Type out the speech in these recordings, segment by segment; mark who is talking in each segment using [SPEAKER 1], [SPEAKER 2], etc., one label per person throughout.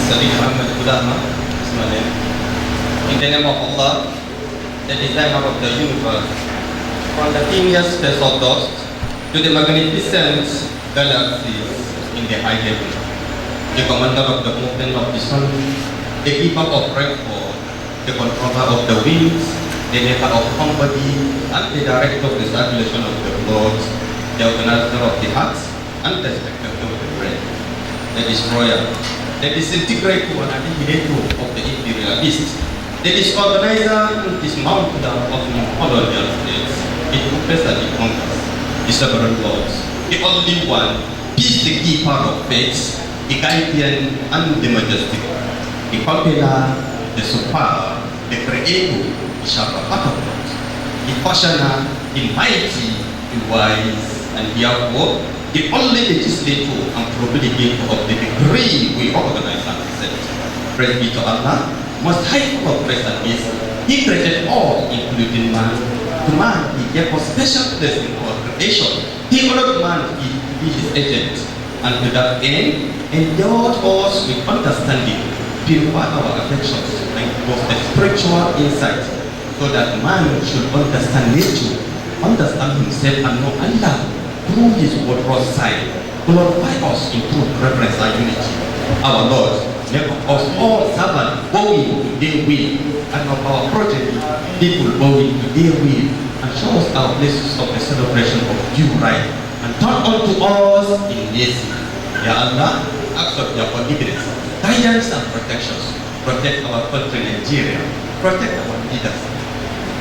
[SPEAKER 1] Sadiq Muhammad Budama is my name. In the name of Allah, the designer of the universe, from the tiniest speck of dust to the magnificent galaxies in the high heaven, the commander of the movement of the sun, the keeper of rainfall, the controller of the winds, the maker of somebody, and the director of the circulation of the blood, the organizer of the hearts, and the spectator of the brain, the destroyer, the disintegrator and annihilator of the imperialist, the disorganizer and dismantler of colonial states, the professor, the conquerors, the sovereign lords, the only one, peace, the keeper of faith, the guardian and the majestic, the popular, the superb, the creator, the sharper patterns, the fashioner, the mighty, the wise, and therefore the only legislator and promulgator of the decree we organize and accept. Praise be to Allah, most high of grace and peace. He created all, including man. To man, he gave us special place in our creation. He honored man to be his agent, and to that end, endowed us with understanding, purify our affections, and give us a spiritual insight, so that man should understand nature, understand himself, and know Allah through his wondrous side. Glorify us in true reverence and unity. Our Lord, make us all servants bowing to their will, and of our progeny, people bowing to their will, and show us our places of the celebration of due right, and turn unto us in mercy. Ya Allah, acts of your forgiveness, guidance and protections. Protect our country Nigeria, protect our leaders.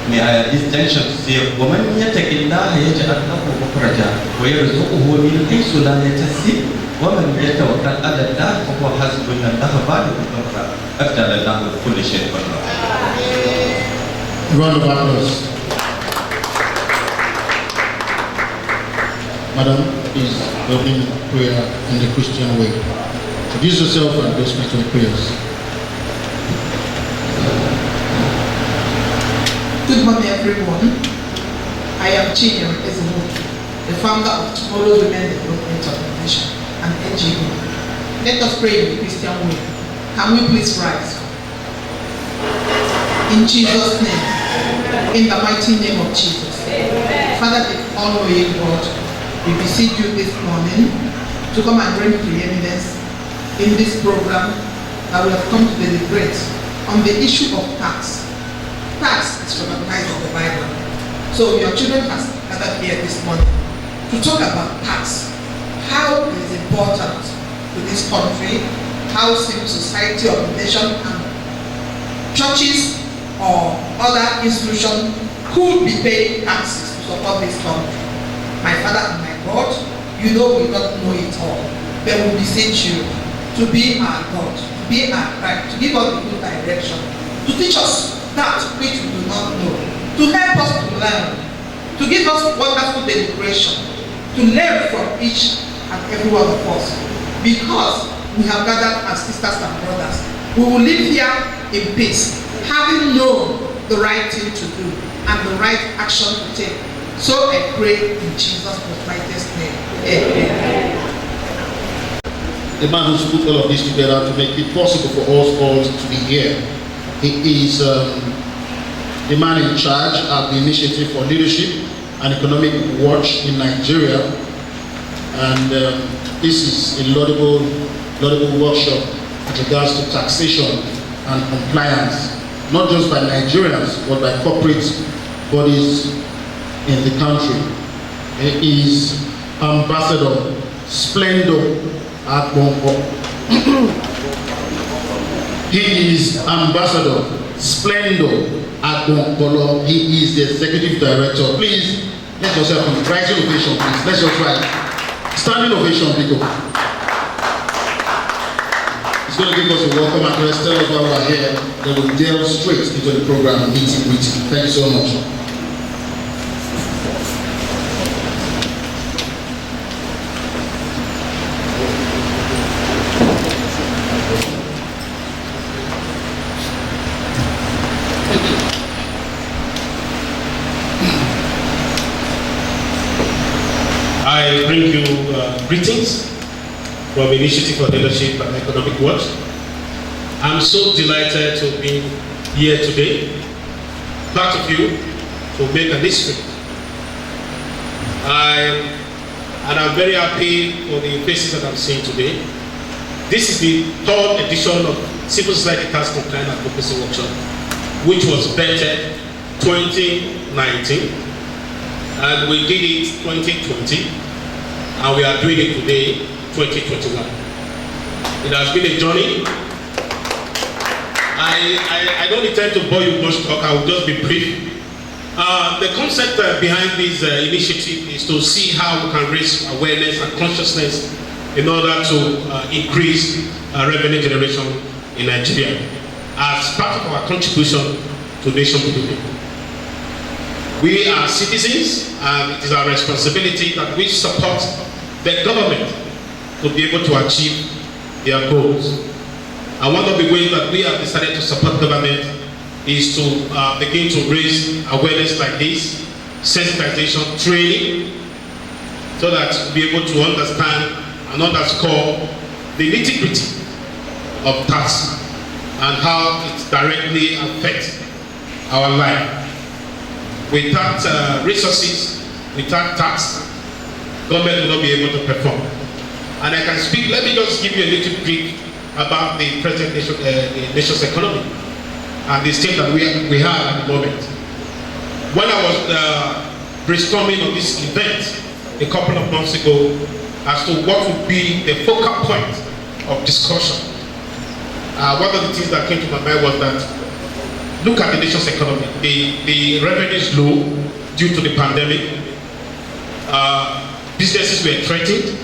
[SPEAKER 1] May I at this junction say, وَمَنْ يَتَقِ اللَّهَ يَجْعَلْ لَهُ مَخْرَجًا وَيَرْزُقْهُ مِنْ حَيْثُ لَا يَحْتَسِبُ وَمَنْ يَتَوَكَّلْ عَلَى اللَّهِ فَهُوَ حَسْبُهُ إِنَّ اللَّهَ بَالِغُ أَمْرِهِ قَدْ جَعَلَ اللَّهُ لِكُلِّ شَيْءٍ قَدْرًا.
[SPEAKER 2] Round of applause. Madam, please open prayer in the Christian way. Introduce yourself and go speak to the prayers.
[SPEAKER 3] Good morning, everyone. I am Chinyere Ezemo, the founder of Tomorrow's Women Development Organization, an NGO. Let us pray in the Christian way. Can we please rise? In Jesus' name, in the mighty name of Jesus. Father, the all-knowing God, we beseech you this morning to come and bring preeminence in this program that we have come to deliberate on the issue of tax. Tax is recognized in the Bible. So your children have gathered here this morning to talk about tax, how it is important to this country, how civil society, organization, and churches or other institutions could be paying taxes to support this country. My Father and my God, you know we don't know it all, but we beseech you to be our God, to be our guide, to give us the good direction, to teach us that which we do not know, to help us to learn, to give us wonderful deliberation, to learn from each and every one of us, because we have gathered as sisters and brothers. We will live here in peace, having known the right thing to do and the right action to take. So I pray in Jesus' mightiest name. Amen.
[SPEAKER 2] The man who's put all of this together to make it possible for us all to be here. He is the man in charge of the Initiative for Leadership and Economic Watch in Nigeria, and this is a laudable workshop with regards to taxation and compliance, not just by Nigerians but by corporate bodies in the country. He is Ambassador Splendor Agbonko. He is Ambassador Splendor Agbonko. He is the Executive Director. Please, let yourself come. Rising ovation, please. Let's just try. Standing ovation, people. He's going to give us a welcome address, tell us why we're here, then we'll delve straight into the program, meeting. Thank you so much.
[SPEAKER 4] I bring you greetings from Initiative for Leadership and Economic Watch. I'm so delighted to be here today. Part of you to make an history. I'm very happy for the faces that I'm seeing today. This is the third edition of Civil Society Tax Compliance Advocacy Workshop, which was vetted 2019, and we did it 2020, and we are doing it today, 2021. It has been a journey. I don't intend to bore you much talk. I will just be brief. The concept behind this initiative is to see how we can raise awareness and consciousness in order to increase revenue generation in Nigeria as part of our contribution to nation building. We are citizens, and it is our responsibility that we support the government to be able to achieve their goals. And one of the ways that we have decided to support government is to begin to raise awareness like this, sensitization, training, so that we'll be able to understand and underscore the nitty-gritty of tax and how it directly affects our life. Without resources, without tax, government will not be able to perform. And I can speak, let me just give you a little brief about the present nation's economy and the state that we have at the moment. When I was brainstorming on this event a couple of months ago as to what would be the focal point of discussion, one of the things that came to my mind was that look at the nation's economy. The revenue is low due to the pandemic. Businesses were threatened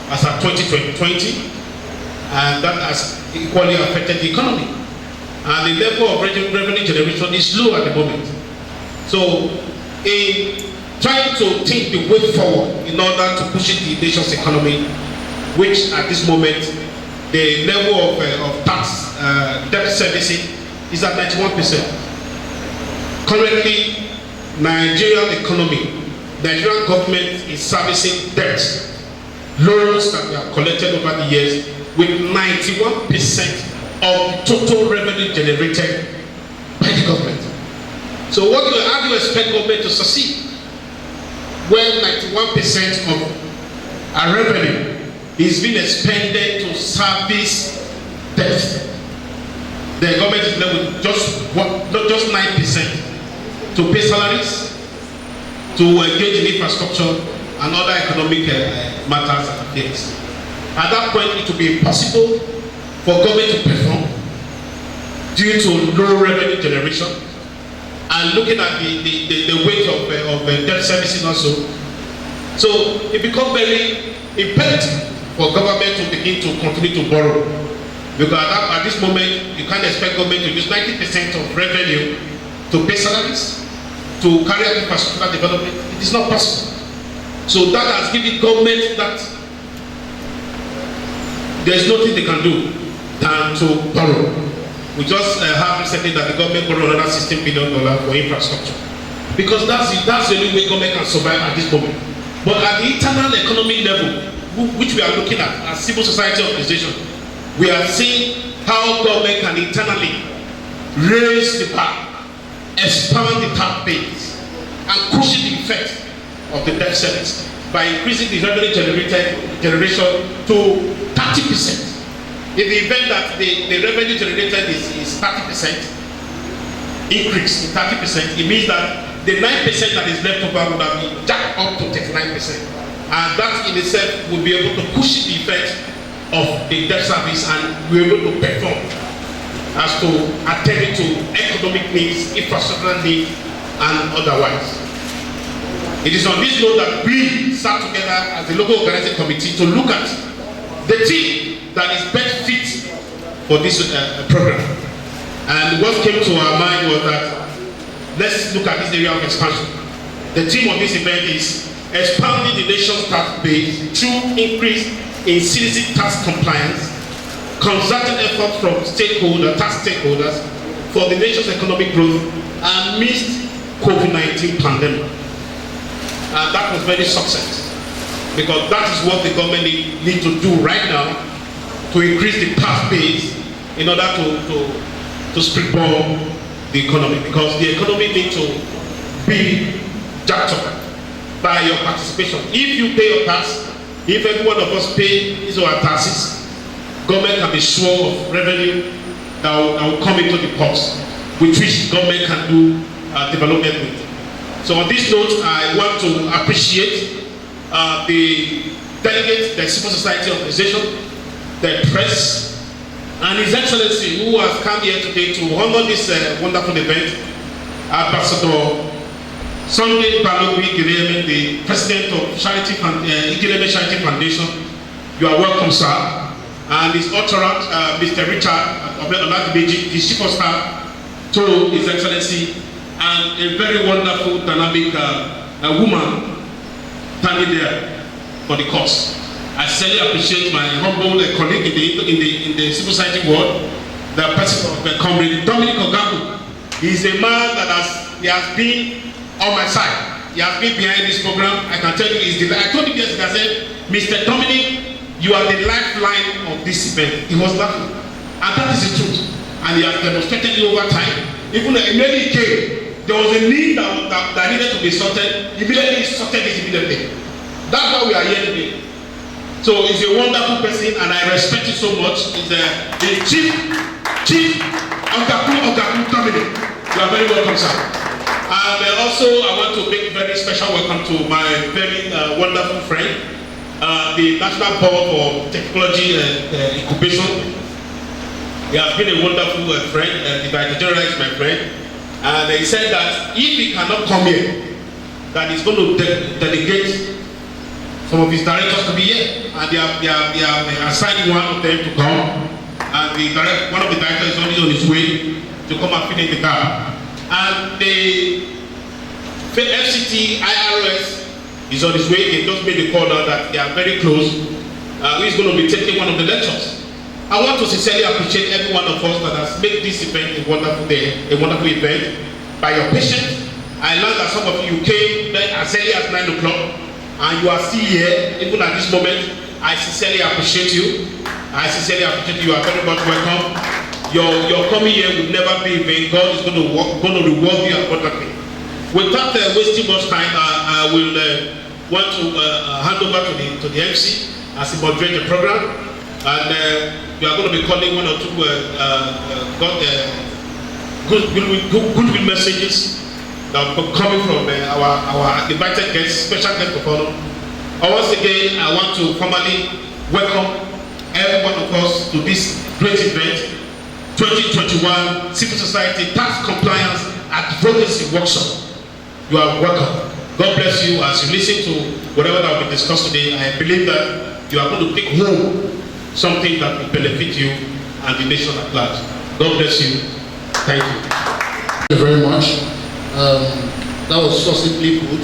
[SPEAKER 4] as of 2020, and that has equally affected the economy. And the level of revenue generation is low at the moment. So, in trying to think the way forward in order to push the nation's economy, which at this moment, the level of tax debt servicing is at 91%. Currently, Nigerian economy, Nigerian government is servicing debts, loans that we have collected over the years, with 91% of total revenue generated by the government. So how do you expect government to succeed when 91% of our revenue is being expended to service debt? The government is left with just 9% to pay salaries, to engage in infrastructure and other economic matters and affairs. At that point, it will be impossible for government to perform due to low revenue generation. And looking at the weight of debt servicing also, so it becomes very imperative for government to begin to continue to borrow. Because at this moment, you can't expect government to use 90% of revenue to pay salaries, to carry out infrastructure development. It is not possible. So that has given government that there's nothing they can do than to borrow. We just have recently that the government borrowed another $16 billion for infrastructure. Because that's the only way government can survive at this moment. But at the internal economy level, which we are looking at as civil society organization, we are seeing how government can internally raise the bar, expand the tax base, and cushion the effect of the debt service by increasing the revenue generation to 30%. In the event that the revenue generated is 30% increase in 30%, it means that the 9% that is left over would have been jacked up to 39%. And that in itself will be able to cushion the effect of the debt service and be able to perform as to attend to economic needs, infrastructure needs, and otherwise. It is on this note that we sat together as the local organizing committee to look at the team that is best fit for this program. And what came to our mind was that let's look at this area of expansion. The theme of this event is expanding the nation's tax base through increase in citizen tax compliance, concerted effort from tax stakeholders for the nation's economic growth amidst COVID-19 pandemic. And that was very successful, because that is what the government need to do right now to increase the tax base in order to springboard the economy, because the economy needs to be jacked up by your participation. If you pay your tax, if every one of us pay his or her taxes, government can be sure of revenue that will come into the pots, with which government can do development with. So on this note, I want to appreciate the delegates, the civil society organization, the press, and His Excellency, who has come here today to honor this wonderful event, Ambassador Sunday Balogun Igileme, the president of Igileme Charity Foundation. You are welcome, sir. And his entourage, Mr. Richard Oladimeji, the chief of staff to His Excellency, and a very wonderful, dynamic woman standing there for the cause. I sincerely appreciate my humble colleague in the civil society world, the person of Comrade Dominic Ogabu. He is a man that has been on my side. He has been behind this program. I can tell you, I told him yesterday, I said, Mr. Dominic, you are the lifeline of this event. He was laughing. And that is the truth. And he has demonstrated it over time. Even immediately he came, there was a need that needed to be sorted. Immediately he sorted it immediately. That's why we are here today. So he's a wonderful person and I respect him so much. He's the Chief Ogabu Dominic. You are very welcome, sir. And also I want to make a very special welcome to my very wonderful friend, the National Board for Technology Incubation. He has been a wonderful friend. The Director General is my friend. And he said that if he cannot come here, that he's going to delegate some of his directors to be here. And they have assigned one of them to come. And one of the directors is only on his way to come and fill in the gap. And the FCT IRS is on his way. They just made the call now that they are very close. He's going to be taking one of the lectures. I want to sincerely appreciate every one of us that has made this event a wonderful day, a wonderful event. By your patience, I learned that some of you came as early as 9 o'clock, and you are still here, even at this moment. I sincerely appreciate you. I sincerely appreciate you. You are very much welcome. Your coming here will never be in vain. God is going to reward you abundantly. Without wasting much time, I will want to hand over to the MC as he moderates the program. And we are going to be calling one or two goodwill messages that are coming from our invited guests, special guest of honor. And once again, I want to formally welcome every one of us to this great event, 2021 Civil Society Tax Compliance Advocacy Workshop. You are welcome. God bless you as you listen to whatever that will be discussed today. I believe that you are going to take home something that will benefit you and the nation at large. God bless you. Thank you.
[SPEAKER 2] Thank you very much. That was succinctly put.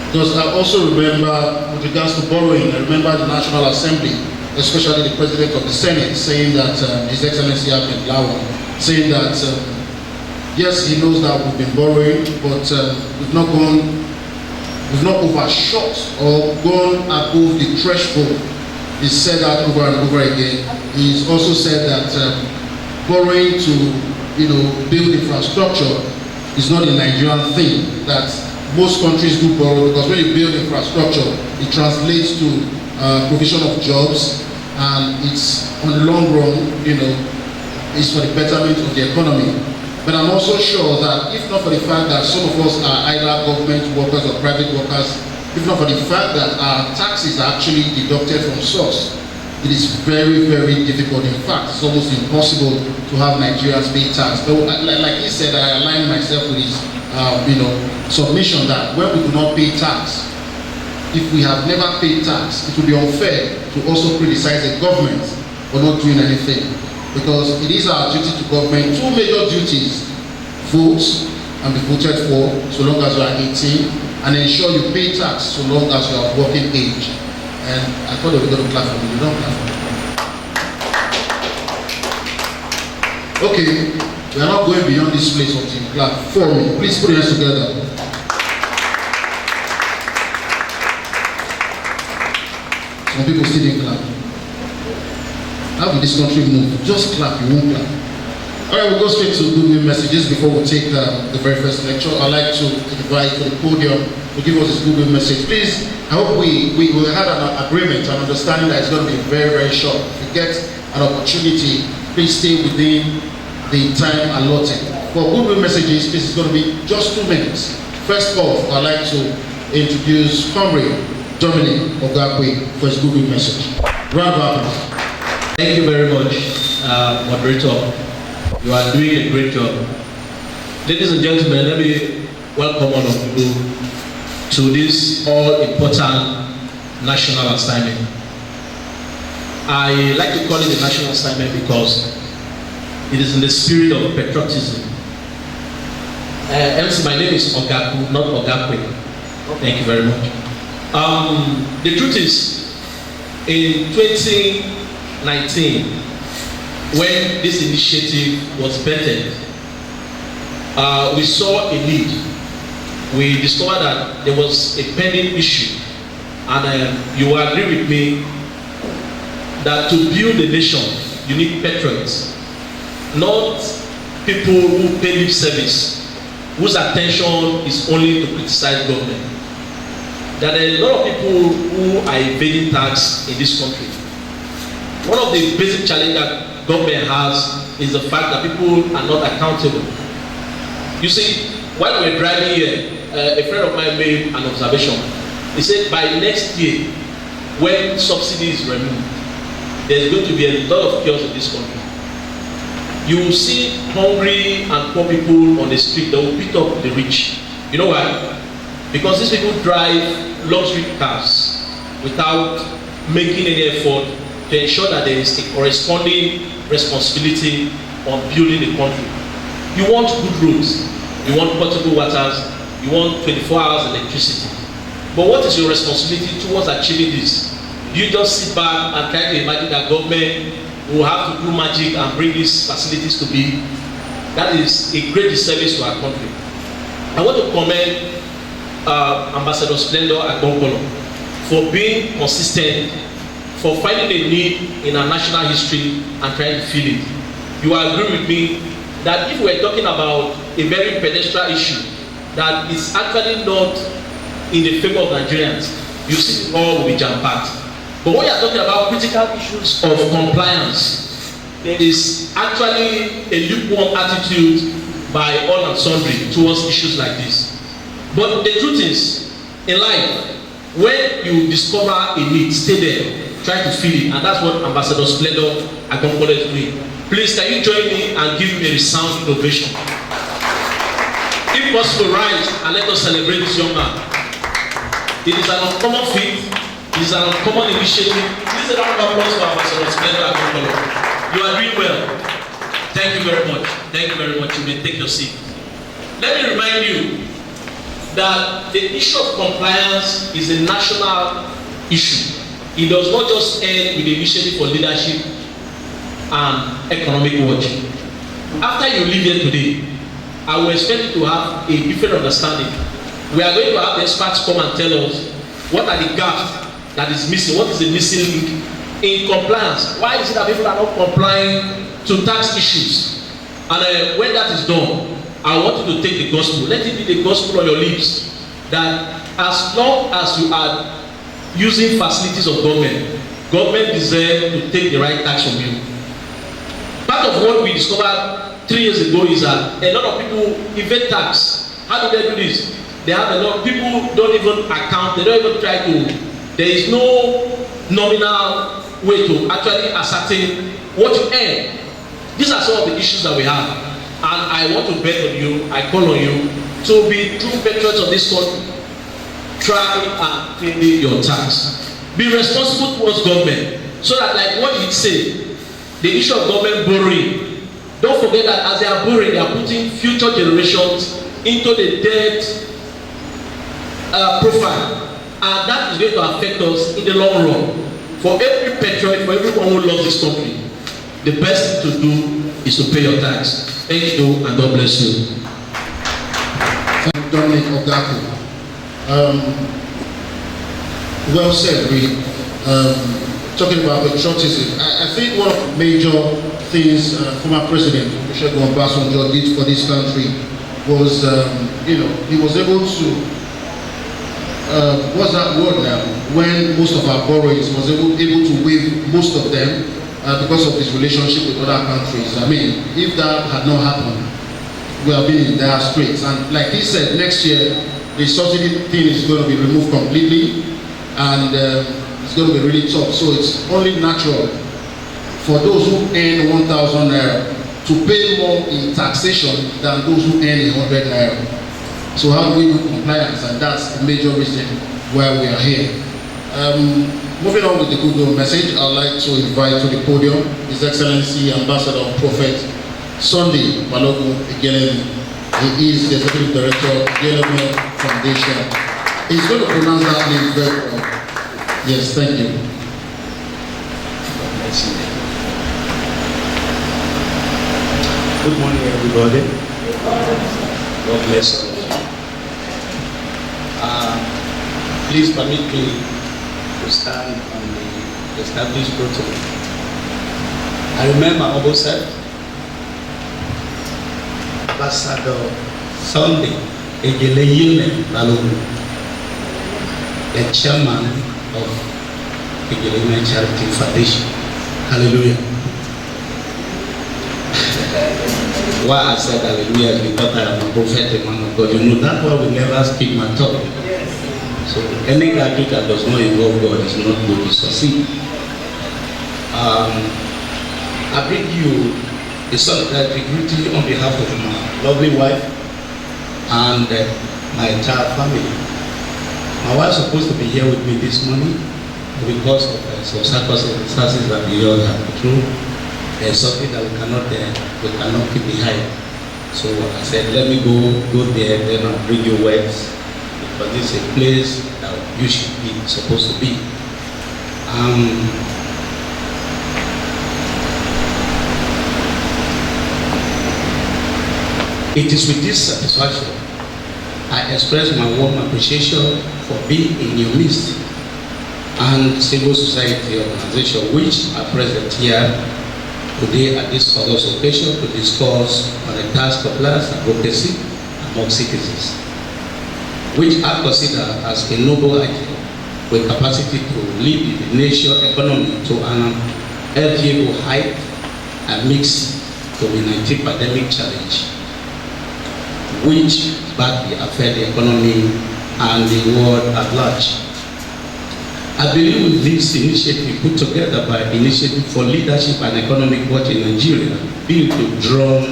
[SPEAKER 2] Because I also remember, with regards to borrowing, I remember the National Assembly, especially the President of the Senate, saying that His Excellency Ahmed Lawan, saying that yes, he knows that we've been borrowing, but we've not overshot or gone above the threshold. He said that over and over again. He's also said that borrowing to build infrastructure is not a Nigerian thing. That most countries do borrow because when you build infrastructure, it translates to provision of jobs, and it's on the long run, it's for the betterment of the economy. But I'm also sure that if not for the fact that some of us are either government workers or private workers, if not for the fact that our taxes are actually deducted from source, it is very, very difficult. In fact, it's almost impossible to have Nigerians pay tax. But like he said, I align myself with his submission that when we do not pay tax, if we have never paid tax, it would be unfair to also criticize the government for not doing anything. Because it is our duty to government, two major duties: vote and be voted for so long as you are 18, and ensure you pay tax so long as you are of working age. And I thought they were going to clap for me. You don't clap for me. Okay, we are not going beyond this place until you clap for me. Please put your hands together. Some people still didn't clap. How will this country move? Just clap, you won't clap. All right, we'll go straight to good messages before we take the very first lecture. I'd like to invite to the podium to give us his good message. Please, I hope we had an agreement, an understanding that it's going to be very, very short. If you get an opportunity, please stay within the time allotted. For good messages, this is going to be just 2 minutes. First off, I'd like to introduce Comrade Dominic Ogakwe for his good message. Round of applause.
[SPEAKER 5] Thank you very much, moderator. You are doing a great job. Ladies and gentlemen, let me welcome all of you to this all-important national assignment. I like to call it a national assignment because it is in the spirit of patriotism. MC, my name is Ogaku, not Ogakwe. Thank you very much. The truth is, in 2019, when this initiative was vetted, we saw a need. We discovered that there was a pending issue, and you will agree with me that to build a nation, you need patriots, not people who pay lip service, whose attention is only to criticize government. There are a lot of people who are evading tax in this country. One of the basic challenges that government has is the fact that people are not accountable. You see, while we were driving here, a friend of mine made an observation. He said by next year, when subsidy is removed, there's going to be a lot of chaos in this country. You will see hungry and poor people on the street that will beat up the rich. You know why? Because these people drive luxury cars without making any effort to ensure that there is a corresponding responsibility on building the country. You want good roads, you want potable waters, you want 24 hours electricity. But what is your responsibility towards achieving this? You just sit back and try to imagine that government will have to do magic and bring these facilities to be. That is a great disservice to our country. I want to commend Ambassador Splendor Agbonkolo for being consistent, for finding a need in our national history and trying to fill it. You will agree with me that if we are talking about a very pedestrian issue that is actually not in the favor of Nigerians, you see all will be jam-packed. But when you are talking about critical issues of compliance, there is actually a lukewarm attitude by all and sundry towards issues like this. But the truth is, in life, when you discover a need, stay there. Try to fill it, and that's what Ambassador Splendor Agbonkolo is doing. Please, can you join me and give me a resound innovation? If possible, rise and let us celebrate this young man. It is an uncommon feat. It is an uncommon initiative. Please a round of applause for Ambassador Splendor Agbonkolo. You are doing well. Thank you very much. Thank you very much. You may take your seat. Let me remind you that the issue of compliance is a national issue. It does not just end with the initiative for leadership and economic watch. After you leave here today, I will expect you to have a different understanding. We are going to have the experts come and tell us what are the gaps that is missing, what is the missing link in compliance. Why is it that people are not complying to tax issues? And when that is done, I want you to take the gospel. Let it be the gospel on your lips that as long as you are using facilities of government deserves to take the right tax from you. Part of what we discovered 3 years ago is that a lot of people evade tax. How do they do this? They have a lot of people don't even account, they don't even try to, there is no nominal way to actually ascertain what you earn. These are some of the issues that we have. And I want to bet on you, I call on you to be true patriots of this country. Try and pay your tax. Be responsible towards government. So that, like what you say, the issue of government borrowing, don't forget that as they are borrowing, they are putting future generations into the debt profile. And that is going to affect us in the long run. For every patriot, for everyone who loves this country, the best thing to do is to pay your tax. Thank you and God bless you.
[SPEAKER 2] Thank you, Dominic Ogakwe. Well said, really. talking about patriotism, I think one of the major things former President Olusegun Obasanjo did for this country was, he was able to, what's that word now? When most of our borrowings was able to waive most of them because of his relationship with other countries. I mean, if that had not happened, we have been in dire straits. And like he said, next year, the subsidy thing is going to be removed completely, and it's going to be really tough. So it's only natural for those who earn 1,000 naira to pay more in taxation than those who earn 100 naira. So how do we do compliance? And that's the major reason why we are here. Moving on with the goodwill message, I'd like to invite to the podium His Excellency Ambassador Prophet Sunday Balogun Igelemi. He is the Executive Director of Igelemi Foundation. He's going to pronounce that name very well. Yes, thank you.
[SPEAKER 6] Good morning, everybody. God bless you. Please permit me to stand on the established protocol. I remember Oboset, Ambassador Sunday Igelemi Balogun, the chairman of Igelemi Charity Foundation. Hallelujah. Why I said hallelujah is because I am a prophetic man of God. You know, that's why we never speak my talk. So any gathering that does not involve God is not going to succeed. I bring you a solidarity greeting on behalf of my lovely wife and my entire family. My wife is supposed to be here with me this morning, because of some circumstances that we all have been through. There's something that we cannot keep behind. So I said, let me go there, then I'll bring you words, because this is a place that you should be supposed to be. It is with this satisfaction I express my warm appreciation for being in your midst and civil society organization which are present here today at this August occasion to discuss on the task of compliance advocacy among citizens, which I consider as a noble idea with capacity to lead the national economy to an enviable height amidst COVID-19 pandemic challenge, which badly affect the economy and the world at large. I believe with this initiative put together by Initiative for Leadership and Economic Growth in Nigeria, being to draw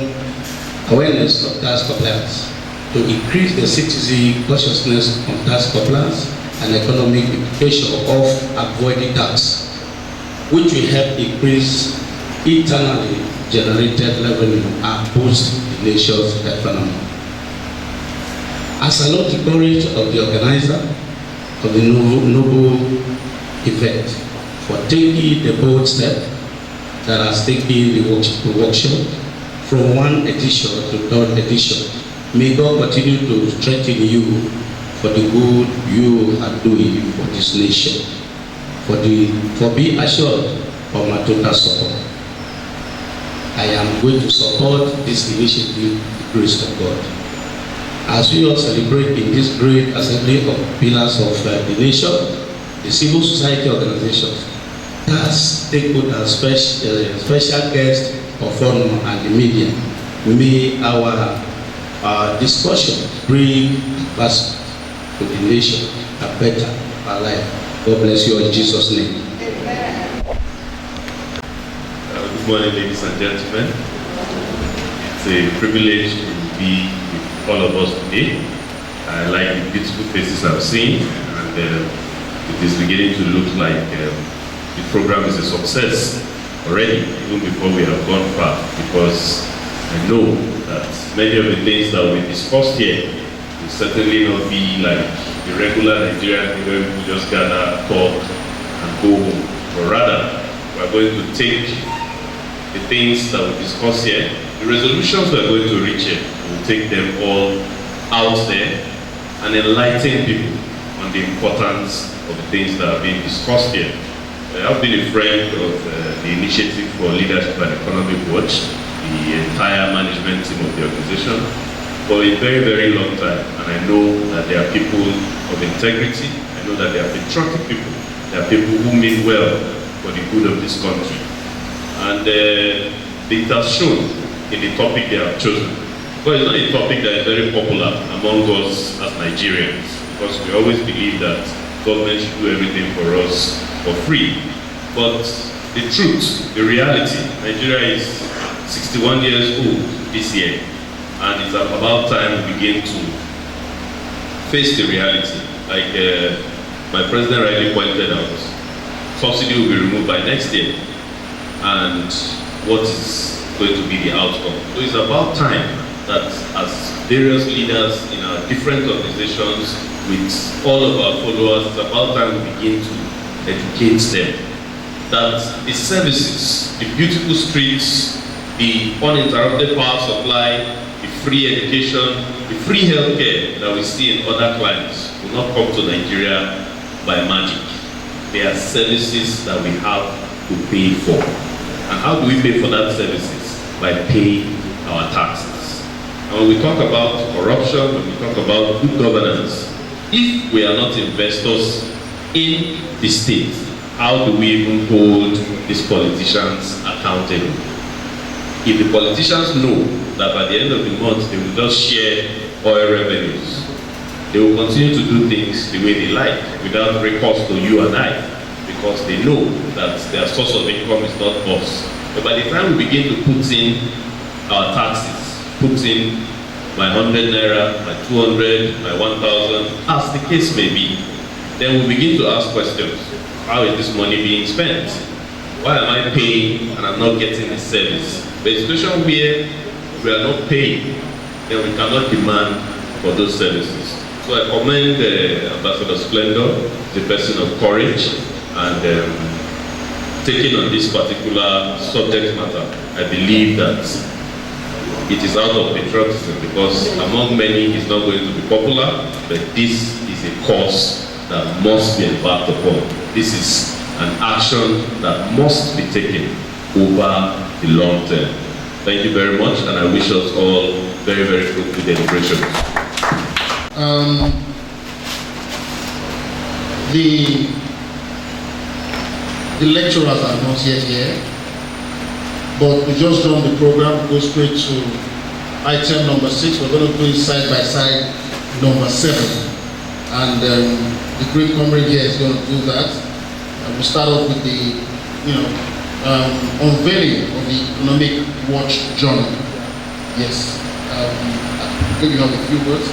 [SPEAKER 6] awareness of tax compliance, to increase the citizen consciousness on tax compliance and economic implication of avoiding tax, which will help increase internally generated revenue and boost the nation's economy. As I note the courage of the organizer of the noble event for taking the bold step that has taken the workshop from one edition to third edition. May God continue to strengthen you for the good you are doing for this nation. For being assured of my total support. I am going to support this initiative with the grace of God. As we all celebrate in this great assembly of pillars of the nation, the civil society organizations, tax stakeholders, special guests of honor, and the media, may our discussion bring us to the nation a better life. God bless you in Jesus' name.
[SPEAKER 7] Good morning, ladies and gentlemen. It's a privilege to be with all of us today. I like the beautiful faces I've seen, and it is beginning to look like the program is a success already, even before we have gone far, because I know that many of the things that we discussed here will certainly not be like the regular Nigerian thing where we just gather, talk, and go home. But rather, we are going to take the things that we discuss here, the resolutions we are going to reach here, we'll take them all out there and enlighten people on the importance of the things that are being discussed here. I've been a friend of the Initiative for Leadership and Economic Watch, the entire management team of the organization, for a very, very long time. And I know that there are people of integrity. I know that there are patriotic people. There are people who mean well for the good of this country. And it has shown in the topic they have chosen. But it's not a topic that is very popular among us as Nigerians, because we always believe that government should do everything for us for free. But the truth, the reality, Nigeria is 61 years old this year, and it's about time we begin to face the reality. Like my president rightly pointed out, subsidy will be removed by next year, and what is going to be the outcome? So it's about time that as various leaders in our different organizations, with all of our followers, it's about time we begin to educate them that the services, the beautiful streets, the uninterrupted power supply, the free education, the free healthcare that we see in other climes will not come to Nigeria by magic. They are services that we have to pay for. And how do we pay for that services? By paying our taxes. And when we talk about corruption, when we talk about good governance, if we are not investors in the state, how do we even hold these politicians accountable? If the politicians know that by the end of the month they will just share oil revenues, they will continue to do things the way they like without recourse to you and I, because they know that their source of income is not us. But by the time we begin to put in our taxes, put in my 100 naira, my 200, my 1,000, as the case may be, then we begin to ask questions. How is this money being spent? Why am I paying and I'm not getting the service? But in a situation where we are not paying, then we cannot demand for those services. So I commend Ambassador Splendor, the person of courage, and taking on this particular subject matter. I believe that it is out of patriotism, because among many it's not going to be popular, but this is a cause that must be embarked upon. This is an action that must be taken over the long term. Thank you very much, and I wish us all very, very fruitful deliberations.
[SPEAKER 2] The lecturers are not yet here, but we just done the program. We go straight to item number 6. We're going to do it side by side number 7, and the great comrade here is going to do that. We'll start off with the, unveiling of the Economic Watch Journal. Yes, maybe you have a few words.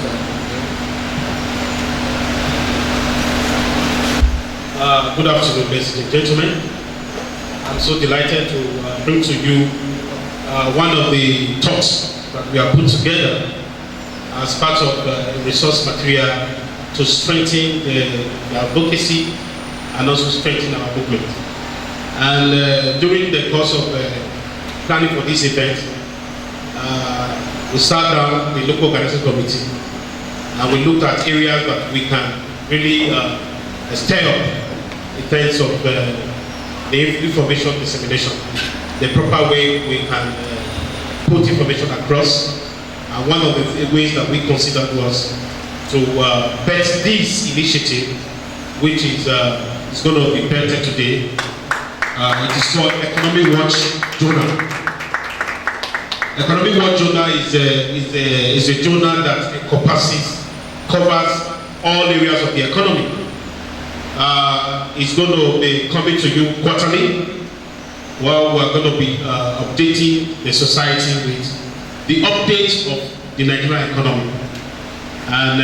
[SPEAKER 4] Good afternoon, ladies and gentlemen. I'm so delighted to bring to you one of the talks that we have put together as part of resource material to strengthen the advocacy and also strengthen our movement. And during the course of planning for this event, we sat down the local organizing committee and we looked at areas that we can really stir up in terms of the information dissemination, the proper way we can put information across. And one of the ways that we considered was to bet this initiative, which is going to be betted today. It is called Economic Watch Journal. Economic Watch Journal is a journal that covers all areas of the economy. It's going to be coming to you quarterly, while we're going to be updating the society with the updates of the Nigerian economy, and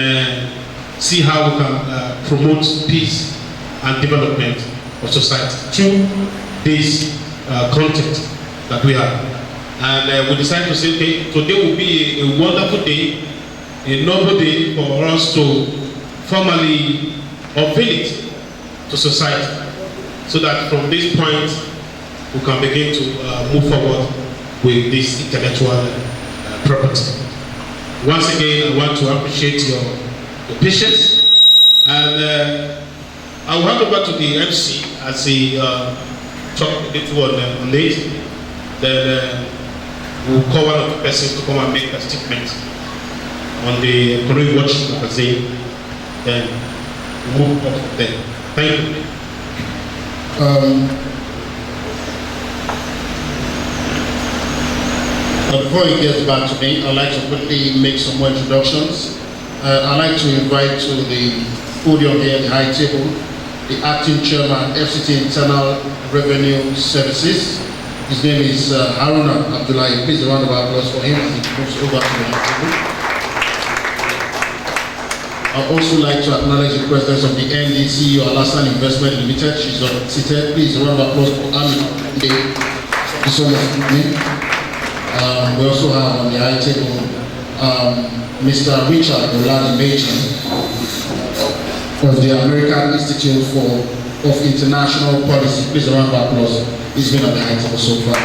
[SPEAKER 4] see how we can promote peace and development of society through this content that we have. And we decided to say, okay, today will be a wonderful day, a noble day for us to formally unveil it to society, so that from this point we can begin to move forward with this intellectual property. Once again, I want to appreciate your patience, and I will hand over to the MC as he talked a little on late, then we'll call one of the persons to come and make a statement on the Economic Watch magazine. Then we'll move on from there. Thank you.
[SPEAKER 2] Before he gets back to me, I'd like to quickly make some more introductions. I'd like to invite to the podium here, the high table, the acting chairman, FCT Internal Revenue Services. His name is Haruna Abdullahi. Please a round of applause for him as he moves over to the high table. I'd also like to acknowledge the presence of the MD, CEO, Alasan Investment Limited. She's seated. Please a round of applause for Amina. Thank you so much. We also have on the high table Mr. Richard Olani Meji of the American Institute of International Policy. Please a round of applause. He's been on the high table so far.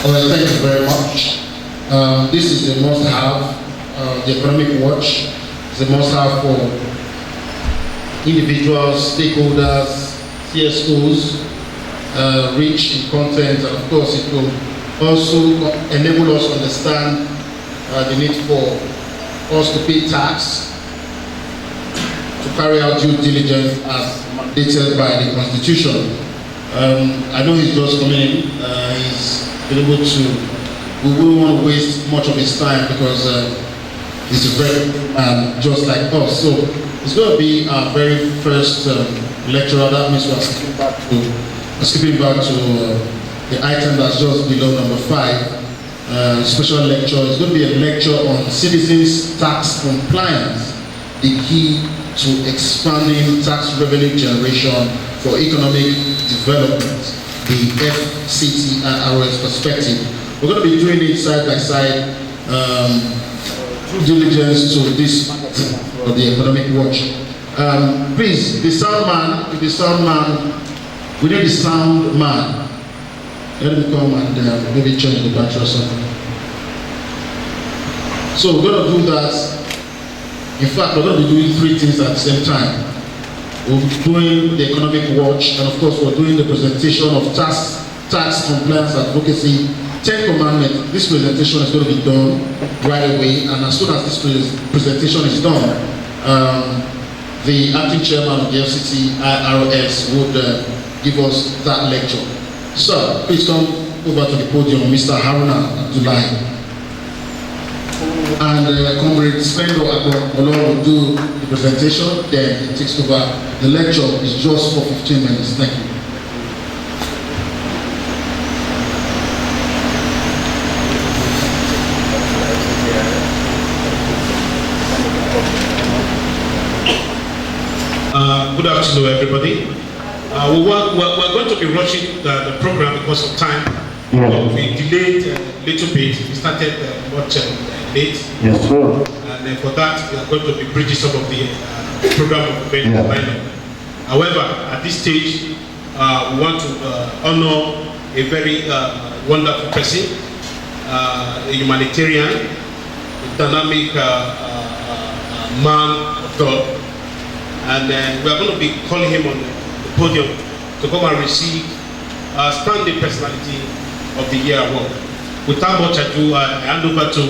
[SPEAKER 2] Alright, thank you very much. This is a must-have. The Economic Watch is a must-have for individuals, stakeholders, CSOs, rich in content, and of course it will also enable us to understand the need for us to pay tax, to carry out due diligence as mandated by the Constitution. I know he's just coming in. He's able to, we wouldn't want to waste much of his time because he's a very just like us. So it's going to be our very first lecturer. That means we're skipping back to the item that's just below number 5, special lecture. It's going to be a lecture on citizens' tax compliance, the key to expanding tax revenue generation for economic development. The FCT and ROS perspective. We're going to be doing it side by side, due diligence to this of the Economic Watch. Please, the sound man, we need the sound man. Let him come and maybe change the battery or something. So we're going to do that. In fact, we're going to be doing 3 things at the same time. We're doing the Economic Watch, and of course we're doing the presentation of tax compliance advocacy, 10 commandments. This presentation is going to be done right away, and as soon as this presentation is done, the acting chairman of the FCT ROS would give us that lecture. So please come over to the podium, Mr. Haruna Abdullahi. And Comrade Spendo Agbo will do the presentation, then he takes over. The lecture is just for 15 minutes. Thank you.
[SPEAKER 4] Good afternoon, everybody. We're going to be rushing the program because of time. We delayed a little bit. We started much late.
[SPEAKER 8] Yes, sir.
[SPEAKER 4] And for that, we are going to be bridging some of the program lineup. However, at this stage, we want to honor a very wonderful person, a humanitarian, a dynamic man of God. And we are going to be calling him on the podium to come and receive Standing Personality of the Year award. Without much ado, I hand over to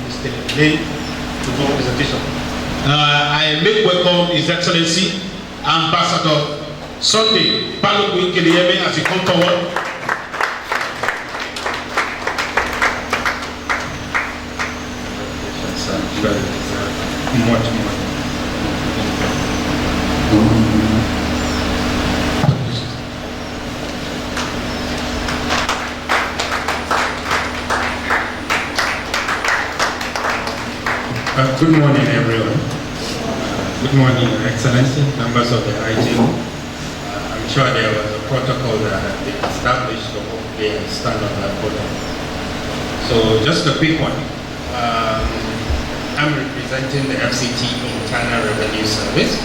[SPEAKER 4] Mr. Lane to do the presentation. I make welcome His Excellency Ambassador Sunday Balogun Keleyeme as he come forward.
[SPEAKER 9] Much more.
[SPEAKER 8] Good morning, everyone. Good morning, Your Excellency, members of the IGO. I'm sure there was a protocol that had been established, so hopefully I stand on that protocol. So just a quick one. I'm representing the FCT Internal Revenue Service.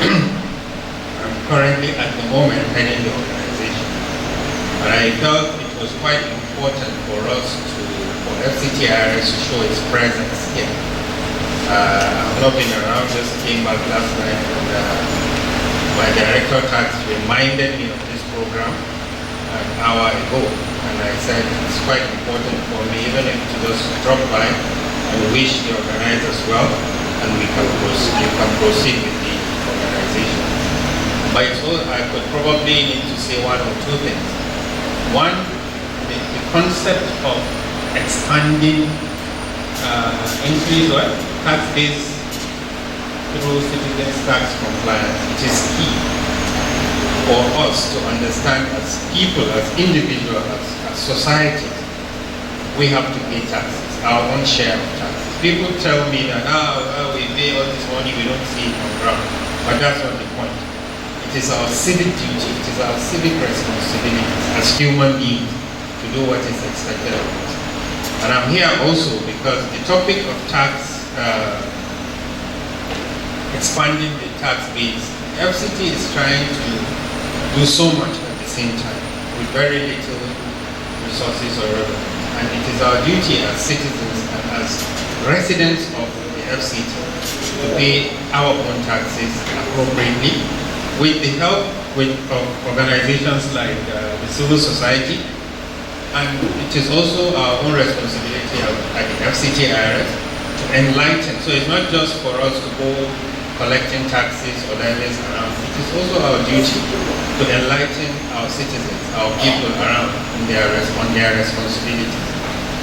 [SPEAKER 8] I'm currently at the moment heading the organization. But I felt it was quite important for us for FCTIRS to show its presence here. I've not been around, just came back last night, and my director tax reminded me of this program an hour ago, and I said it's quite important for me, even if to just drop by and wish the organizers well, and you can proceed with the organization. But I could probably need to say one or two things. One, the concept of expanding increase or tax base through citizens' tax compliance. It is key for us to understand as people, as individuals, as society, we have to pay taxes, our own share of taxes. People tell me that we pay all this money, we don't see it on ground. But that's not the point. It is our civic duty, it is our civic responsibility as human beings to do what is expected of us. And I'm here also because the topic of tax, expanding the tax base, FCT is trying to do so much at the same time with very little resources or revenue. And it is our duty as citizens and as residents of the FCT to pay our own taxes appropriately with the help of organizations like the civil society. And it is also our own responsibility at the FCTIRS to enlighten. So it's not just for us to go collecting taxes or levies around. It is also our duty to enlighten our citizens, our people around on their responsibilities,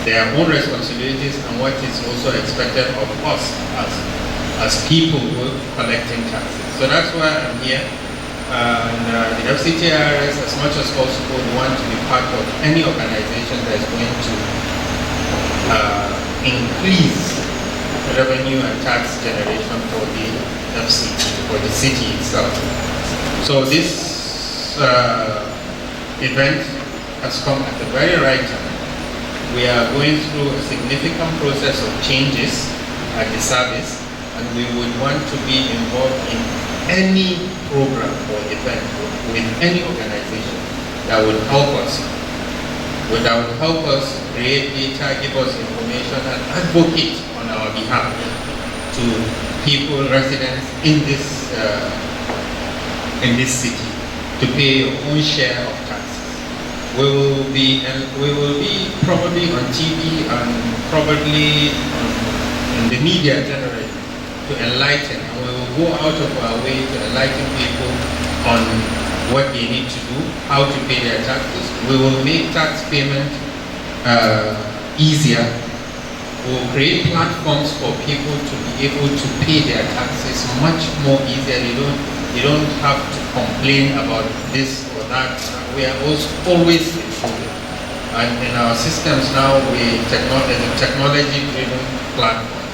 [SPEAKER 8] their own responsibilities, and what is also expected of us as people who are collecting taxes. So that's why I'm here. The FCTIRS, as much as possible, want to be part of any organization that is going to increase revenue and tax generation for the FCT, for the city itself. So this event has come at the very right time. We are going through a significant process of changes at the service, and we would want to be involved in any program or event with any organization that would help us, create data, give us information, and advocate on our behalf to people, residents in this city, to pay your own share of taxes. We will be probably on TV and probably in the media generally to enlighten. Go out of our way to enlighten people on what they need to do, how to pay their taxes. We will make tax payment easier. We will create platforms for people to be able to pay their taxes much more easier. They don't have to complain about this or that. We are always improving. And in our systems now, there's a technology-driven platform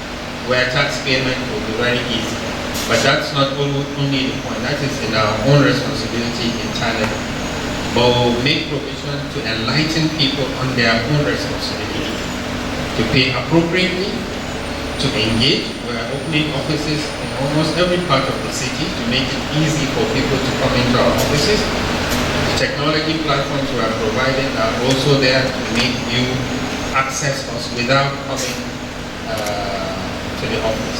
[SPEAKER 8] where tax payment will be very easy. But that's not only the point, that is in our own responsibility internally. But we'll make provision to enlighten people on their own responsibility, to pay appropriately, to engage. We are opening offices in almost every part of the city to make it easy for people to come into our offices. The technology platforms we are providing are also there to make you access us without coming to the office.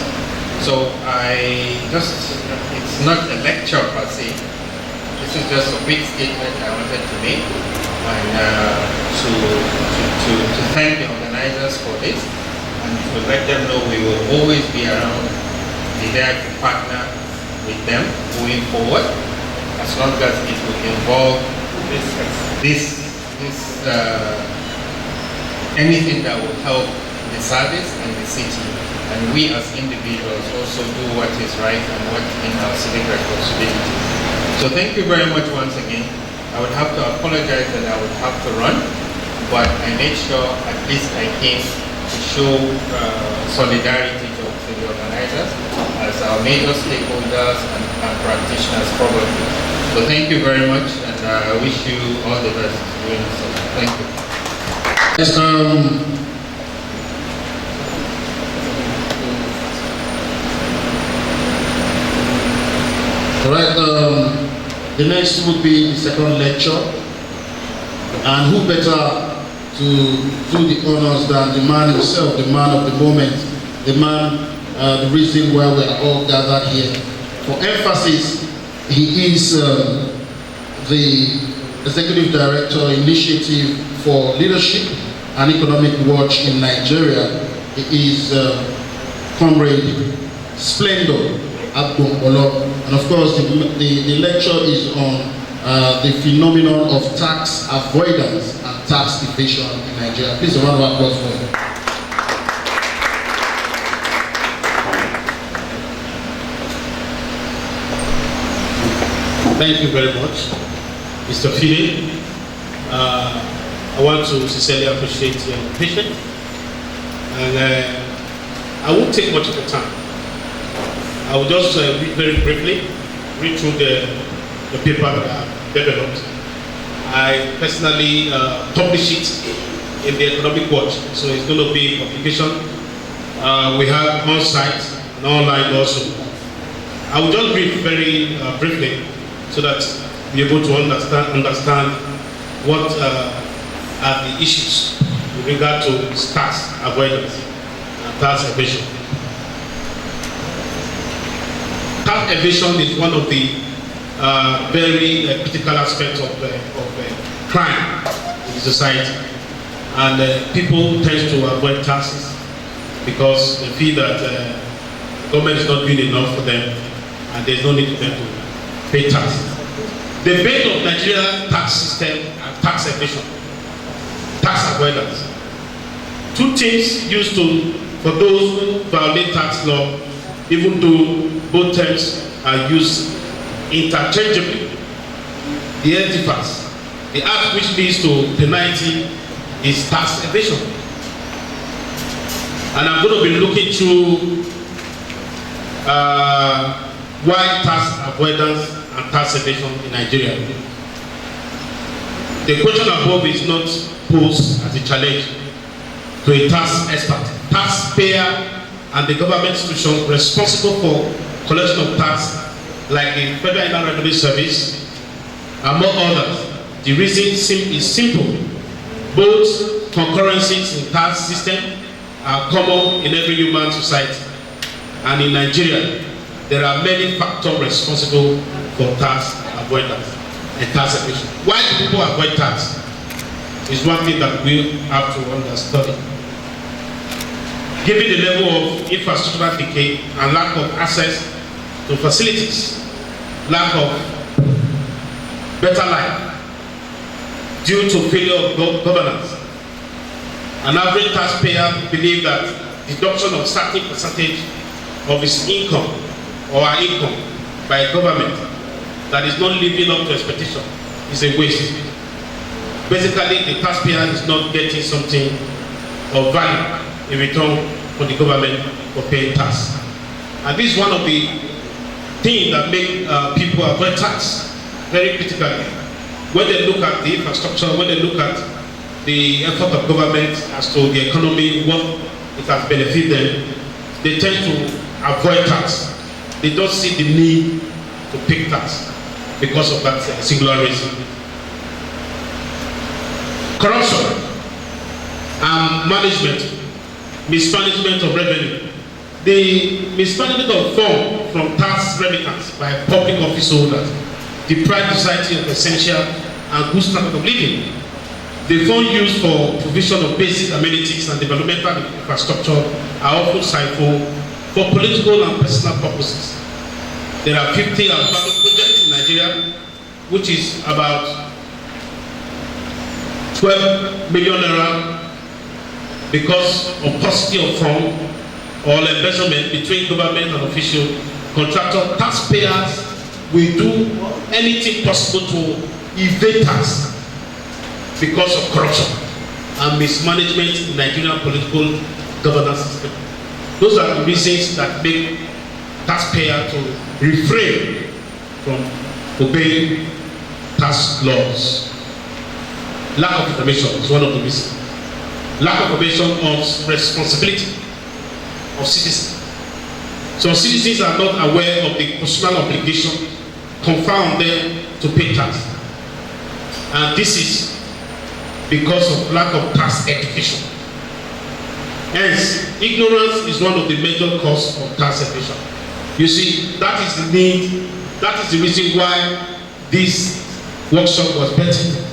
[SPEAKER 8] So it's not a lecture per se, this is just a quick statement I wanted to make, and to thank the organizers for this, and to let them know we will always be around, be there to partner with them moving forward, as long as it will involve anything that will help the service and the city. And we as individuals also do what is right and what in our civic responsibility. So thank you very much once again. I would have to apologize that I would have to run, but I made sure at least I came to show solidarity to the as our major stakeholders and practitioners probably. So thank you very much, and I wish you all the best doing so. Thank you.
[SPEAKER 2] Yes, all right, the next would be the second lecture, and who better to do the honors than the man himself, the man of the moment, the man, the reason why we are all gathered here. For emphasis, he is the Executive Director, Initiative for Leadership and Economic Watch in Nigeria. He is Comrade Splendor Agbombolo. And of course, the lecture is on the phenomenon of tax avoidance and tax evasion in Nigeria. Please, a round of applause for him.
[SPEAKER 5] Thank you very much, Mr. Fide. I want to sincerely appreciate your invitation, and I won't take much of the time. I will just very briefly read through the paper that I have developed. I personally publish it in the Economic Watch, so it's going to be a publication. We have on-site and online also. I will just read very briefly so that we're able to understand what are the issues with regard to tax avoidance and tax evasion. Tax evasion is one of the very critical aspects of crime in society, and people tend to avoid taxes because they feel that the government is not doing enough for them and there's no need for them to pay taxes. The base of Nigeria's tax system and tax evasion, tax avoidance. Two things used for those who violate tax law, even though both terms are used interchangeably. The antipas, the act which leads to penalty, is tax evasion. And I'm going to be looking through why tax avoidance and tax evasion in Nigeria. The question above is not posed as a challenge to a tax expert. Taxpayer and the government institution responsible for collection of tax, like the Federal Inland Revenue Service, among others. The reason is simple. Both concurrencies in tax system are common in every human society. And in Nigeria, there are many factors responsible for tax avoidance and tax evasion. Why do people avoid tax? Is one thing that we have to understand. Given the level of infrastructural decay and lack of access to facilities, lack of better life due to failure of governance, an average taxpayer believes that deduction of certain percentage of his income or her income by a government that is not living up to expectation is a waste. Basically, the taxpayer is not getting something of value in return for the government for paying tax. And this is one of the things that make people avoid tax very critically. When they look at the infrastructure, when they look at the effort of government as to the economy, what it has benefited them, they tend to avoid tax. They don't see the need to pay tax because of that singular reason. Corruption and mismanagement of revenue. The mismanagement of funds from tax remittance by public office holders deprive society of essential and good standard of living. The funds used for provision of basic amenities and developmental infrastructure are often siphoned for political and personal purposes. There are 50 abandoned projects in Nigeria, which is about 12 million naira because of paucity of funds or embezzlement between government and official contractor. Taxpayers will do anything possible to evade tax because of corruption and mismanagement in Nigerian political governance system. Those are the reasons that make
[SPEAKER 4] taxpayer to refrain from obeying tax laws. Lack of information is one of the reasons. Lack of information on responsibility of citizens. Some citizens are not aware of the personal obligation conferred on them to pay tax. And this is because of lack of tax education. Hence, ignorance is one of the major causes of tax evasion. You see, that is the need, that is the reason why this workshop was better.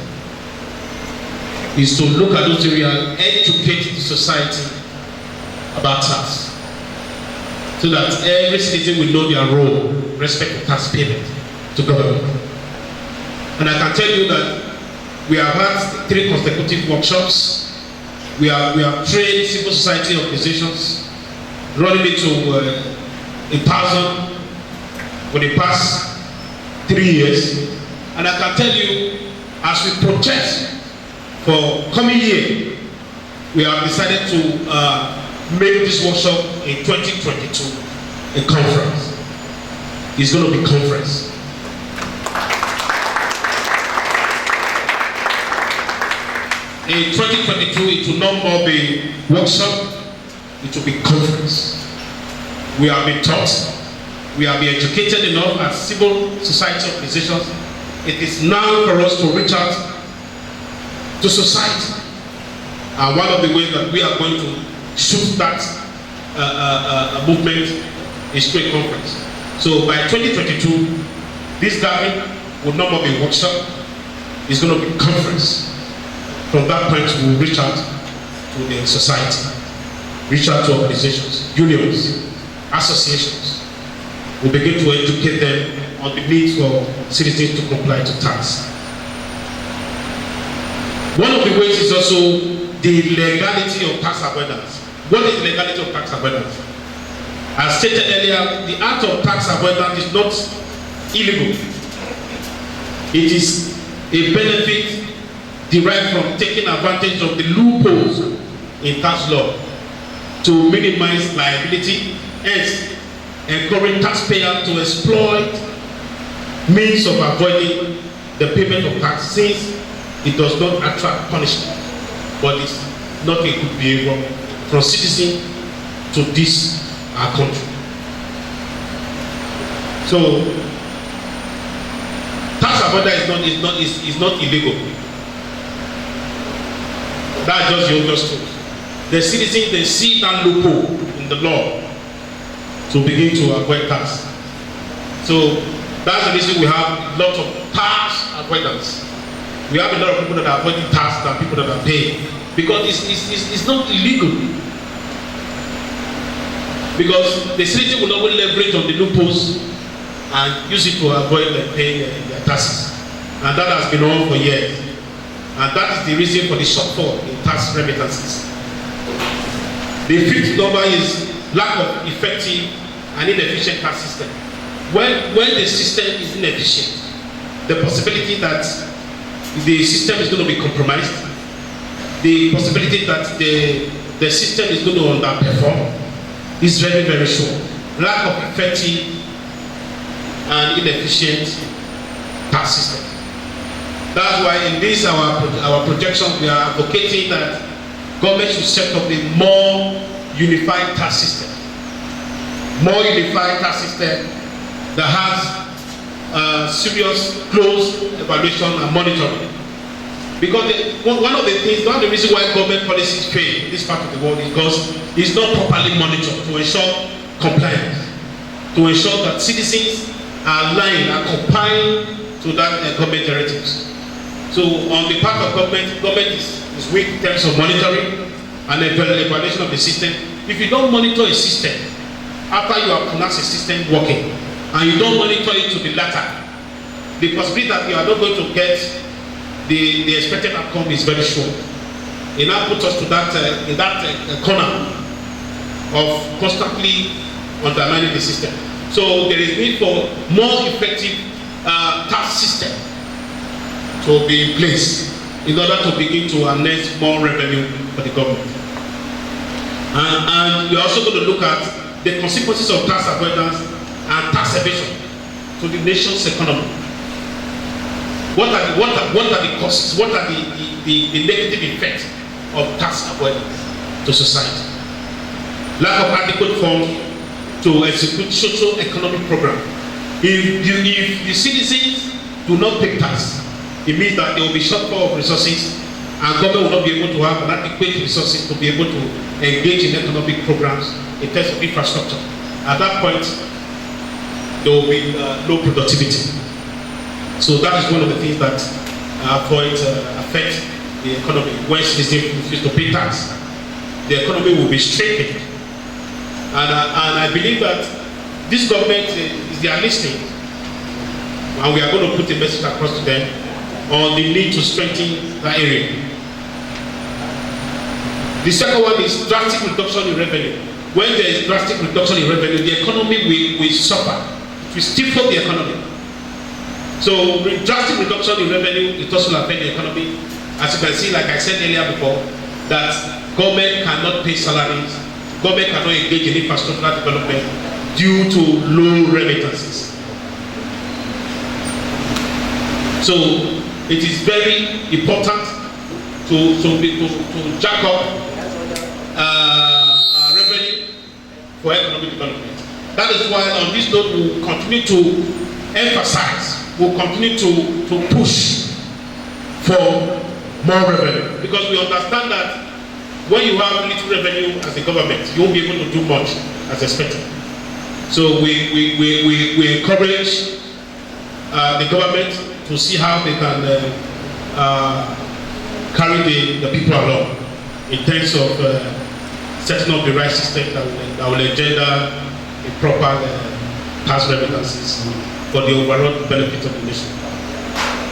[SPEAKER 4] Is to look at those areas and educate the society about tax. So that every citizen will know their role with respect to tax payment to government. And I can tell you that we have had 3 consecutive workshops. We have trained civil society organizations, running it to 1,000 for the past 3 years. And I can tell you, as we project for coming year, we have decided to make this workshop in 2022 a conference. It's going to be a conference. In 2022, it will no more be workshop, it will be conference. We have been taught, we have been educated enough as civil society organizations. It is now for us to reach out to society. And one of the ways that we are going to shoot that movement is through a conference. So by 2022, this gathering will no more be workshop, it's going to be conference. From that point, we will reach out to the society, reach out to organizations, unions, associations. We begin to educate them on the need for citizens to comply to tax. One of the ways is also the legality of tax avoidance. What is the legality of tax avoidance? As stated earlier, the act of tax avoidance is not illegal. It is a benefit derived from taking advantage of the loopholes in tax law to minimize liability, hence encourage taxpayers to exploit means of avoiding the payment of tax, since it does not attract punishment, but it's not a good behavior from citizen to this our country. So tax avoidance is not illegal. That's just the obvious truth. The citizens, they see that loophole in the law to begin to avoid tax. So that's the reason we have a lot of tax avoidance. We have a lot of people that are avoiding tax than people that are paying, because it's not illegal. Because the citizen will always leverage on the loopholes and use it to avoid paying their taxes, and that has been on for years. And that is the reason for the shortfall in tax remittances. The 5th number is lack of effective and inefficient tax system. When the system is inefficient, the possibility that the system is going to be compromised, the possibility that the system is going to underperform is very, very short. Lack of effective and inefficient tax system. That's why in this our projection, we are advocating that government should set up a more unified tax system. More unified tax system that has serious, close evaluation and monitoring. Because one of the reasons why government policies fail in this part of the world is because it's not properly monitored to ensure compliance, to ensure that citizens are aligned and complying to that government directives. So on the part of government is weak in terms of monitoring and evaluation of the system. If you don't monitor a system after you have pronounced a system working, and you don't monitor it to the latter, the possibility that you are not going to get the expected outcome is very short. It now puts us to that in that corner of constantly undermining the system. So there is need for more effective tax system to be in place in order to begin to harness more revenue for the government. And we're also going to look at the consequences of tax avoidance and tax evasion to the nation's economy. What are the costs? What are the negative effects of tax avoidance to society? Lack of adequate funds to execute socio-economic programs. If the citizens do not pay tax, it means that there will be shortfall of resources, and government will not be able to have an adequate resources to be able to engage in economic programs in terms of infrastructure. At that point, there will be low productivity. So that is one of the things that affect the economy. When citizens refuse to pay tax, the economy will be strengthened. And I believe that this government they are listening, and we are going to put a message across to them on the need to strengthen that area. The second one is drastic reduction in revenue. When there is drastic reduction in revenue, the economy will suffer. It will stifle the economy. So drastic reduction in revenue, it also will affect the economy. As you can see, like I said earlier before, that government cannot pay salaries, government cannot engage in infrastructural development due to low remittances. So it is very important to jack up revenue for economic development. That is why on this note we will continue to emphasize, we will continue to push for more revenue, because we understand that when you have little revenue as a government, you won't be able to do much as expected. So we encourage the government to see how they can carry the people along in terms of setting up the right system that will engender a proper tax remittances for the overall benefit of the nation.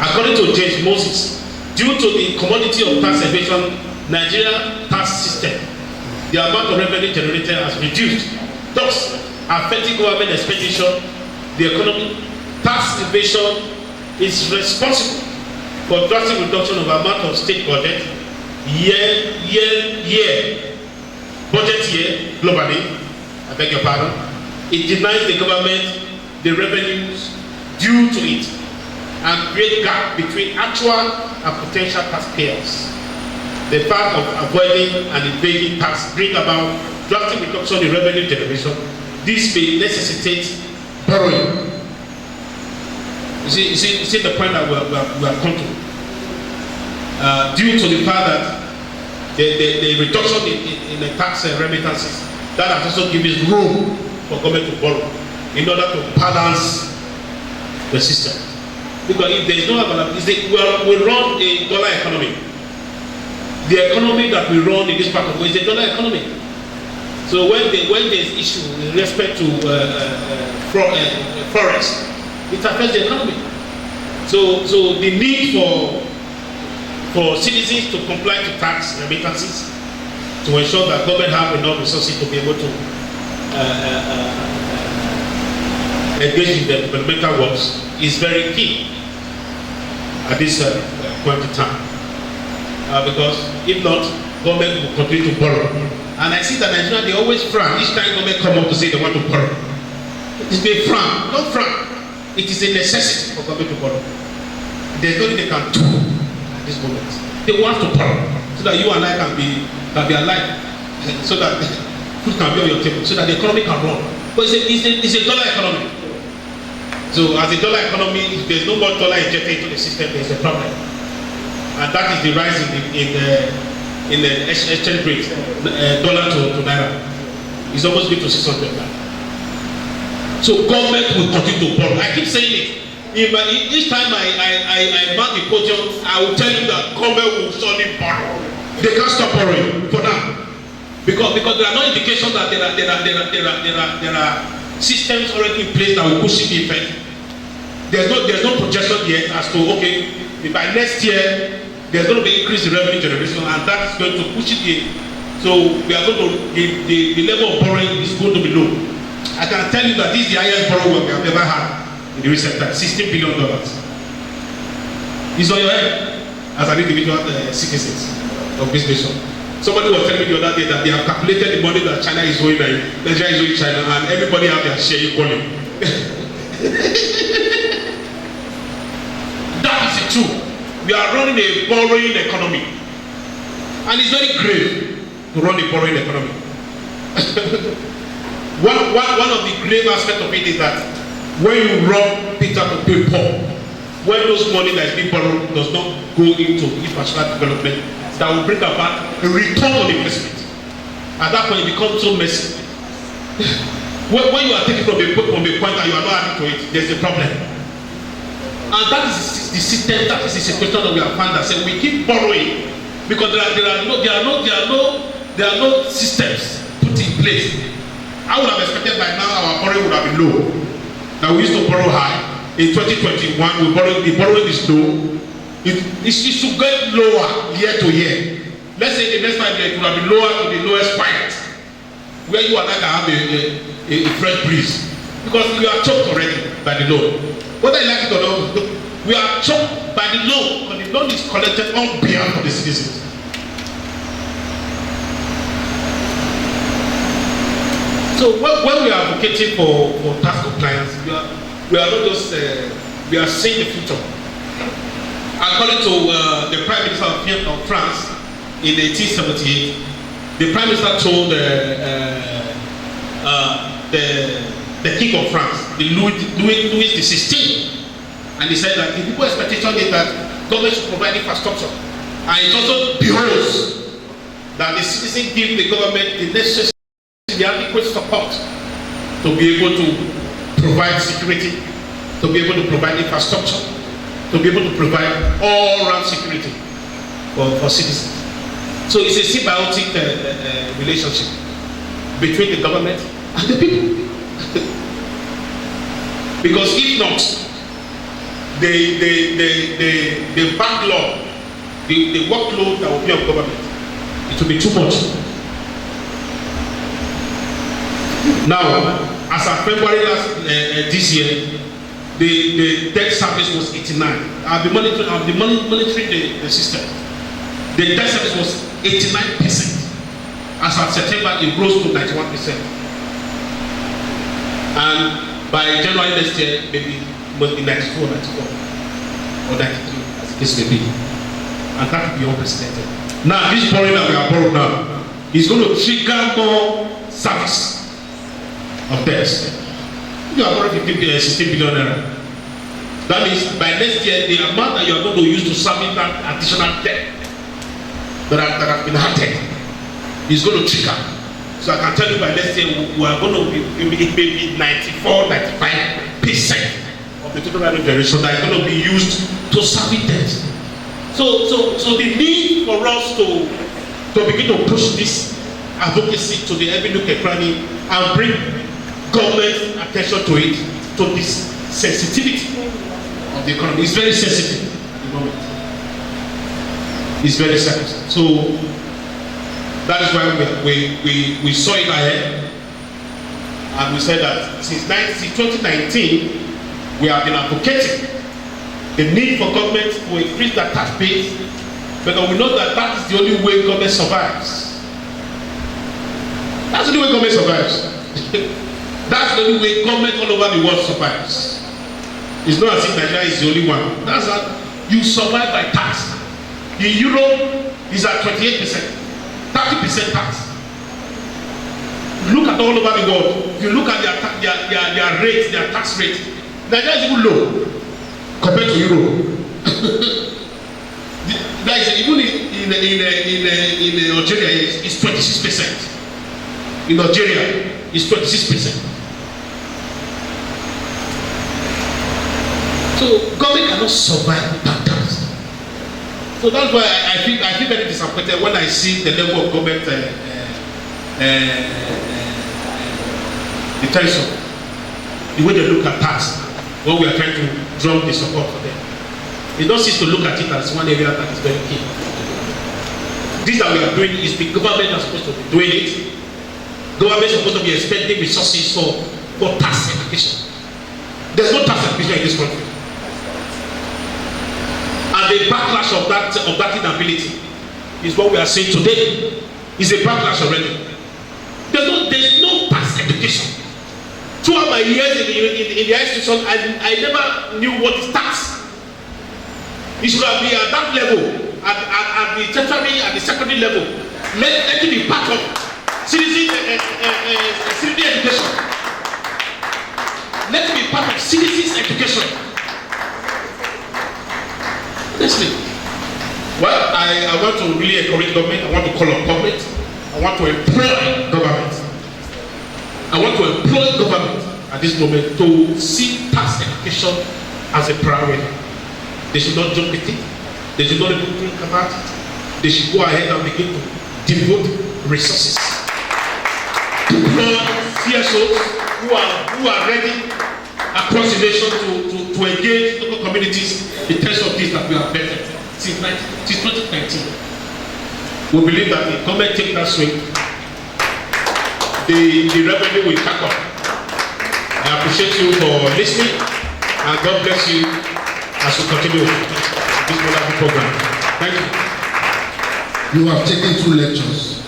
[SPEAKER 4] According to James Moses, due to the commodity of tax evasion, Nigeria tax system, the amount of revenue generated has reduced, thus affecting government expenditure, the economy. Tax evasion is responsible for drastic reduction of amount of state budget budget year globally. I beg your pardon. It denies the government the revenues due to it and create gap between actual and potential taxpayers. The fact of avoiding and evading tax bring about drastic reduction in revenue generation. This may necessitate borrowing. You see the point that we are come to. Due to the fact that the reduction in the tax remittances, that has also given room for government to borrow in order to balance the system. Because if there is no availability, we run a dollar economy. The economy that we run in this part of the world is a dollar economy. So when there is issue with respect to forex, it affects the economy. So the need for citizens to comply to tax remittances to ensure that government have enough resources to be able to engage in the developmental works is very key at this point in time. Because if not, government will continue to borrow. And I see that Nigeria, they always frown each time government come up to say they want to borrow. It's a frown, not frown. It is a necessity for government to borrow. There's nothing they can do at this moment. They want to borrow so that you and I can be alive, so that food can be on your table, so that the economy can run. But it's a dollar economy. So as a dollar economy, if there's no more dollar injected into the system, there's a problem. And that is the rise in the exchange rate, dollar to naira. It's almost going to 600 now. So government will continue to borrow. I keep saying it. Each time I mark the podium, I will tell you that government will surely borrow. They can't stop borrowing for now, because there are no indications that there are systems already in place that will push it in effect. There's no projection yet as to by next year there's going to be increase in revenue generation, and that is going to push it in. So we are going to the level of borrowing is going to be low. I can tell you that this is the highest borrowing we have ever had in the recent time, $16 billion. It's on your head as an individual citizens of this nation. Somebody was telling me the other day that they have calculated the money that China is owing, Nigeria is owing China, and everybody have their share equally. That is the truth. We are running a borrowing economy. And it's very grave to run a borrowing economy. one of the grave aspects of it is that when you rob Peter to pay Paul, when those money that is being borrowed does not go into infrastructure development, that will bring about a return on investment. At that point, it becomes so messy. when you are taking from a point that you are not adding to it, there's a problem. And that is the system, that is the situation that we have found ourselves. We keep borrowing because there are no systems put in place. I would have expected by now our borrowing would have been low. Now we used to borrow high. In 2021, the borrowing is low. It should get lower year to year. Let's say the next 5 years it will have been lower to the lowest point, where you and I can have a fresh breeze, because we are choked already by the loan. Whether you like it or not, we are choked by the loan, but the loan is collected on behalf of the citizens. So when we are advocating for tax compliance, we are not just we are seeing the future. According to the Prime Minister of France in 1878, the Prime Minister told the King of France, Louis XVI, and he said that the people's expectation is that government should provide infrastructure, and it also beholds that the citizen give the government the necessary, the adequate support to be able to provide security, to be able to provide infrastructure, to be able to provide all-round security for citizens. So it's a symbiotic relationship between the government and the people. Because if not, the backlog, the workload that will be on government, it will be too much. Now, as of February this year, the debt service was 89. I'll be monitoring the system. The debt service was 89%. As of September, it rose to 91%. And by January next year, maybe must be 94, 94, or 93, as the case may be. And that will be unprecedented. Now, this borrowing that we are borrowing now is going to trigger more service of debts. You are borrowing 16 billion naira. That means by next year, the amount that you are going to use to service that additional debt that have been handed is going to trigger. So I can tell you by next year, we are going to be maybe 94, 95% of the total revenue generation that is going to be used to service debt. So the need for us to begin to push this advocacy to the every nook and cranny and bring government attention to it, to this sensitivity of the economy. It's very sensitive at the moment. It's very sensitive. So that is why we saw it ahead, and we said that since 2019 we have been advocating the need for government to increase their tax base, because we know that that is the only way government survives. That's the only way government survives. That's the only way government all over the world survives. It's not as if Nigeria is the only one. That's how you survive by tax. In Europe, it's at 28%, 30% tax. Look at all over the world. If you look at their rates, their tax rate, Nigeria is even low compared to Europe. That is, even in Algeria, it's 26%. In Algeria, it's 26%. So government cannot survive without tax. So that's why I feel very disappointed when I see the level of government detention, the way they look at tax when we are trying to drum the support for them. They don't cease to look at it as one area that is very key. This that we are doing is the government that's supposed to be doing it. Government is supposed to be expending resources for tax application. There's no tax application in this country. And the backlash of that inability is what we are seeing today. Is a backlash already. There's no tax education Throughout my years in the institution, I never knew what is tax. It should have been at that level, at the tertiary, at the secondary level. Let it be part of citizen education. Let it be part of citizens' education. Honestly. Well, I want to really encourage government. I want to call on government. I want to employ government. I want to employ government at this moment to see tax education as a priority. They should not joke with it. They should not even think about it. They should go ahead and begin to devote resources to employ CSOs who are ready across the nation to engage local communities in terms of this that we have vetted since 2019. We believe that the government take that swing, the revenue will catch up. I appreciate you for listening, and God bless you as we continue this wonderful program. Thank you.
[SPEAKER 2] You have taken 2 lectures.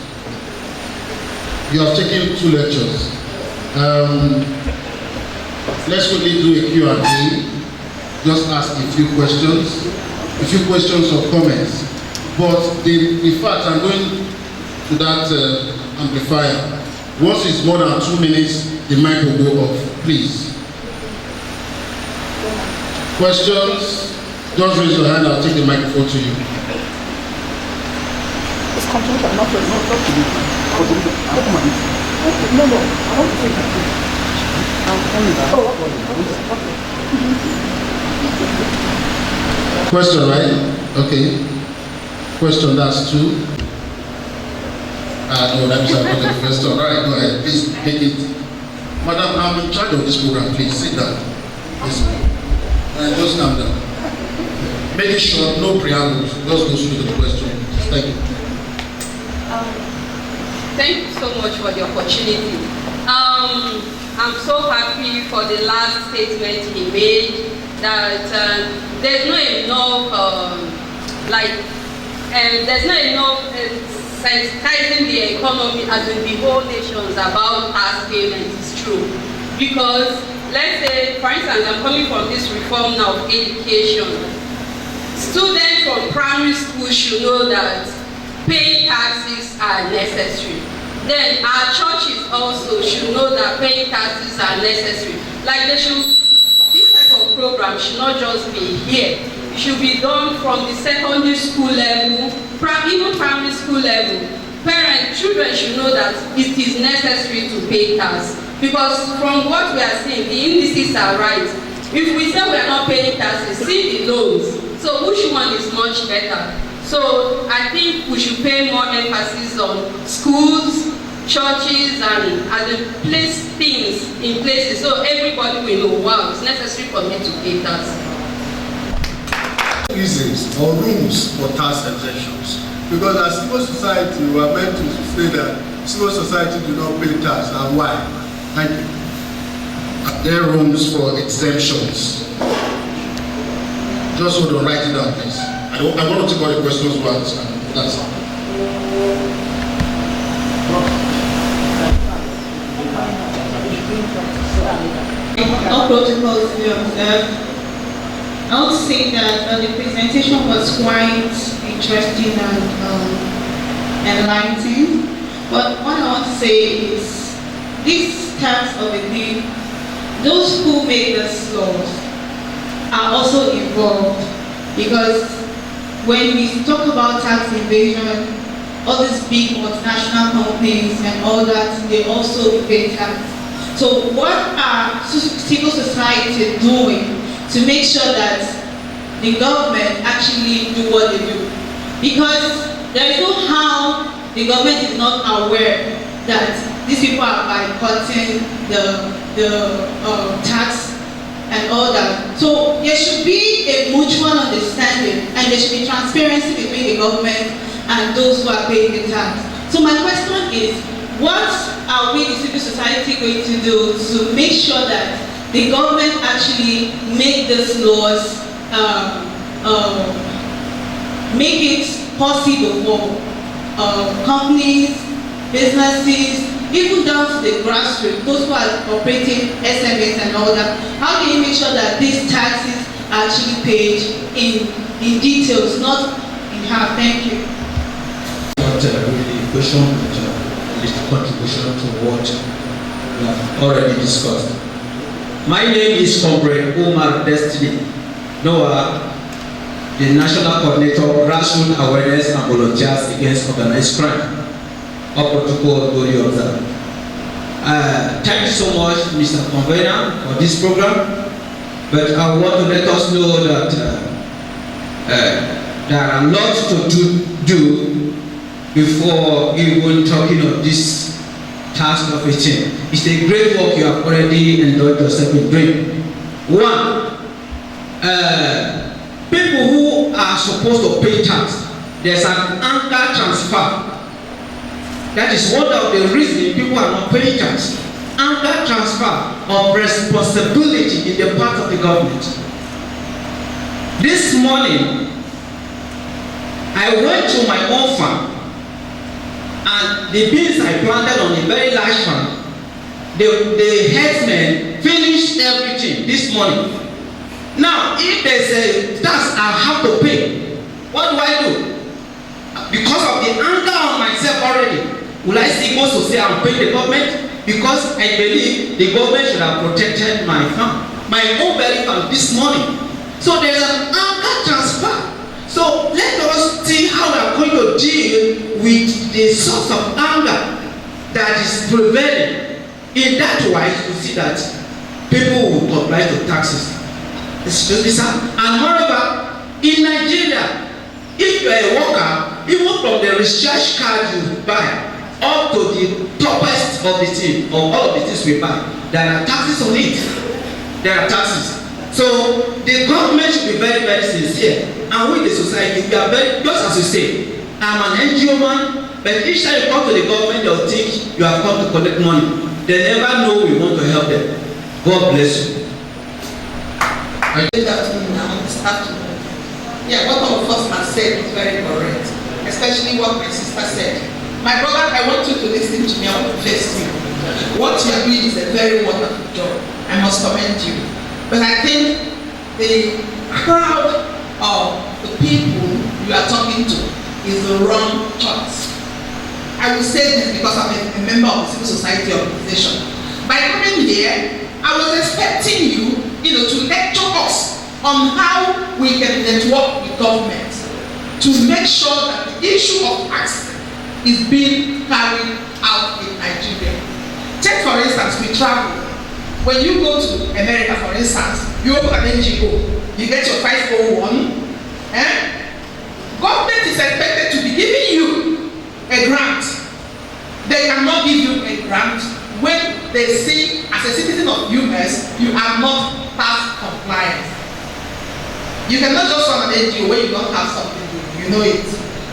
[SPEAKER 2] Let's quickly do a Q&A. Just ask a few questions or comments. But in fact, I'm going to that amplifier. Once it's more than 2 minutes, the mic will go off. Please. Questions? Just raise your hand. I'll take the microphone to you. Question, right? Okay. Question, that's 2. No, that means I'm not the first one. All right, go ahead. Please make it. Madam, I'm in charge of this program. Please sit down. Yes, just calm down. Make it short, no preambles. Just go straight to the question. Thank you.
[SPEAKER 9] Thank you so much for the opportunity. I'm so happy for the last statement he made that there's not enough sensitizing the economy as in the whole nations about tax payments. It's true. Because let's say, for instance, I'm coming from this reform now of education. Students from primary school should know that paying taxes are necessary. Then our churches also should know that paying taxes are necessary. Like this type of program should not just be here. It should be done from the secondary school level, even primary school level. Children should know that it is necessary to pay tax. Because from what we are seeing, the indices are right. If we say we are not paying taxes, see the loans. So which one is much better? So I think we should pay more emphasis on schools, churches, and place things in places so everybody will know, wow, it's necessary for me to pay tax.
[SPEAKER 10] Reasons or rooms for tax exemptions, because as civil society we are meant to say that civil society do not pay tax, and why? Thank you.
[SPEAKER 2] Are there rooms for exemptions? Just hold on, write it down, please. I want to take all the questions once. That's all.
[SPEAKER 11] All protocols to be observed. I would say that the presentation was quite interesting and enlightening. But what I want to say is, this tax of a thing, those who make these laws are also involved, because when we talk about tax evasion, all these big multinational companies and all that, they also pay tax. So what are civil society doing to make sure that the government actually do what they do? Because there is no how the government is not aware that these people are boycotting the tax and all that. So there should be a mutual understanding, and there should be transparency between the government and those who are paying the tax. So my question is, what are we, the civil society, going to do to make sure that the government actually make these laws, make it possible for companies, businesses, even down to the grassroots, those who are operating SMEs and all that? How do you make sure that these taxes are actually paid in details, not in half? Thank you.
[SPEAKER 5] Not really a question, but at least a contribution to what we have already discussed. My name is Comrade Omar Destiny Noah, the National Coordinator of Grassroots Awareness and Volunteers Against Organized Crime, or protocol duly observed. Thank you so much, Mr. Convener, for this program. But I want to let us know that there are lots to do before even talking of this task of a team. It's a great work you have already enjoyed yourself in doing. One, people who are supposed to pay tax, there's an anchor transfer. That is one of the reasons people are not paying tax. Anchor transfer of responsibility in the part of the government. This morning, I went to my own farm, and the beans I planted on a very large farm, the headsmen finished everything this morning. Now, if there's a tax I have to pay, what do? Because of the anger on myself already, will I still go to say I'm paying the government? Because I believe the government should have protected my farm, my own very farm this morning. So there's an anger transfer. So let us see how we are going to deal with the source of anger that is prevailing. In that way, you see that people will comply to taxes. And moreover, in Nigeria, if you are a worker, even from the recharge card you buy up to the toppest of the thing, of all of the things we buy, there are taxes on it. There are taxes. So the government should be very, very sincere. And with the society, we are very, just as you say, I'm an NGO man, but each time you come to the government, they'll think you have come to collect money. They never know we want to help them. God bless you.
[SPEAKER 3] Good afternoon and this afternoon. Yeah, what all of us have said is very correct, especially what my sister said. My brother, I want you to listen to me. I want to face you. What you are doing is a very wonderful job. I must commend you. But I think the crowd of the people you are talking to is the wrong choice. I will say this because I'm a member of the civil society organization. By coming here, I was expecting you, to lecture us on how we can network with government to make sure that the issue of tax is being carried out in Nigeria. Take for instance, we travel. When you go to America, for instance, you open an NGO, you get your 501. Government is expected to be giving you a grant. They cannot give you a grant when they see, as a citizen of US, you are not tax compliant. You cannot just run an NGO when you don't have something to do. You know it.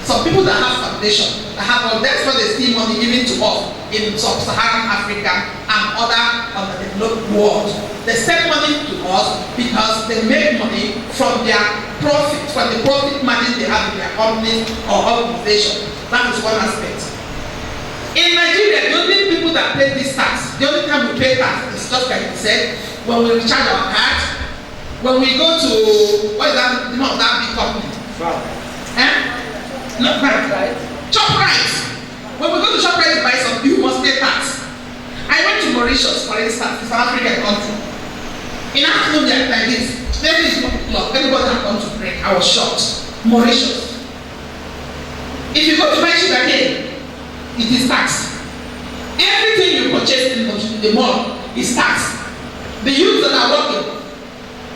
[SPEAKER 3] Some people that have foundation, that's why they steal money given to us in sub-Saharan Africa and other developed world. They send money to us because they make money from their profit, from the profit margin they have in their company or organization. That is one aspect. In Nigeria, the only people that pay this tax, the only time we pay tax is just like you said, when we recharge our card, when we go to, what is that, the name of that big company? Not right. ShopRite. When we go to ShopRite to buy something, you must pay tax. I went to Mauritius, for instance, it's an African country. In afternoon, they are like this. There is no clock. Everybody had gone to break. I was shocked. Mauritius. If you go to buy sugar cane, it is taxed. Everything you purchase in the mall is taxed. The youths that are working,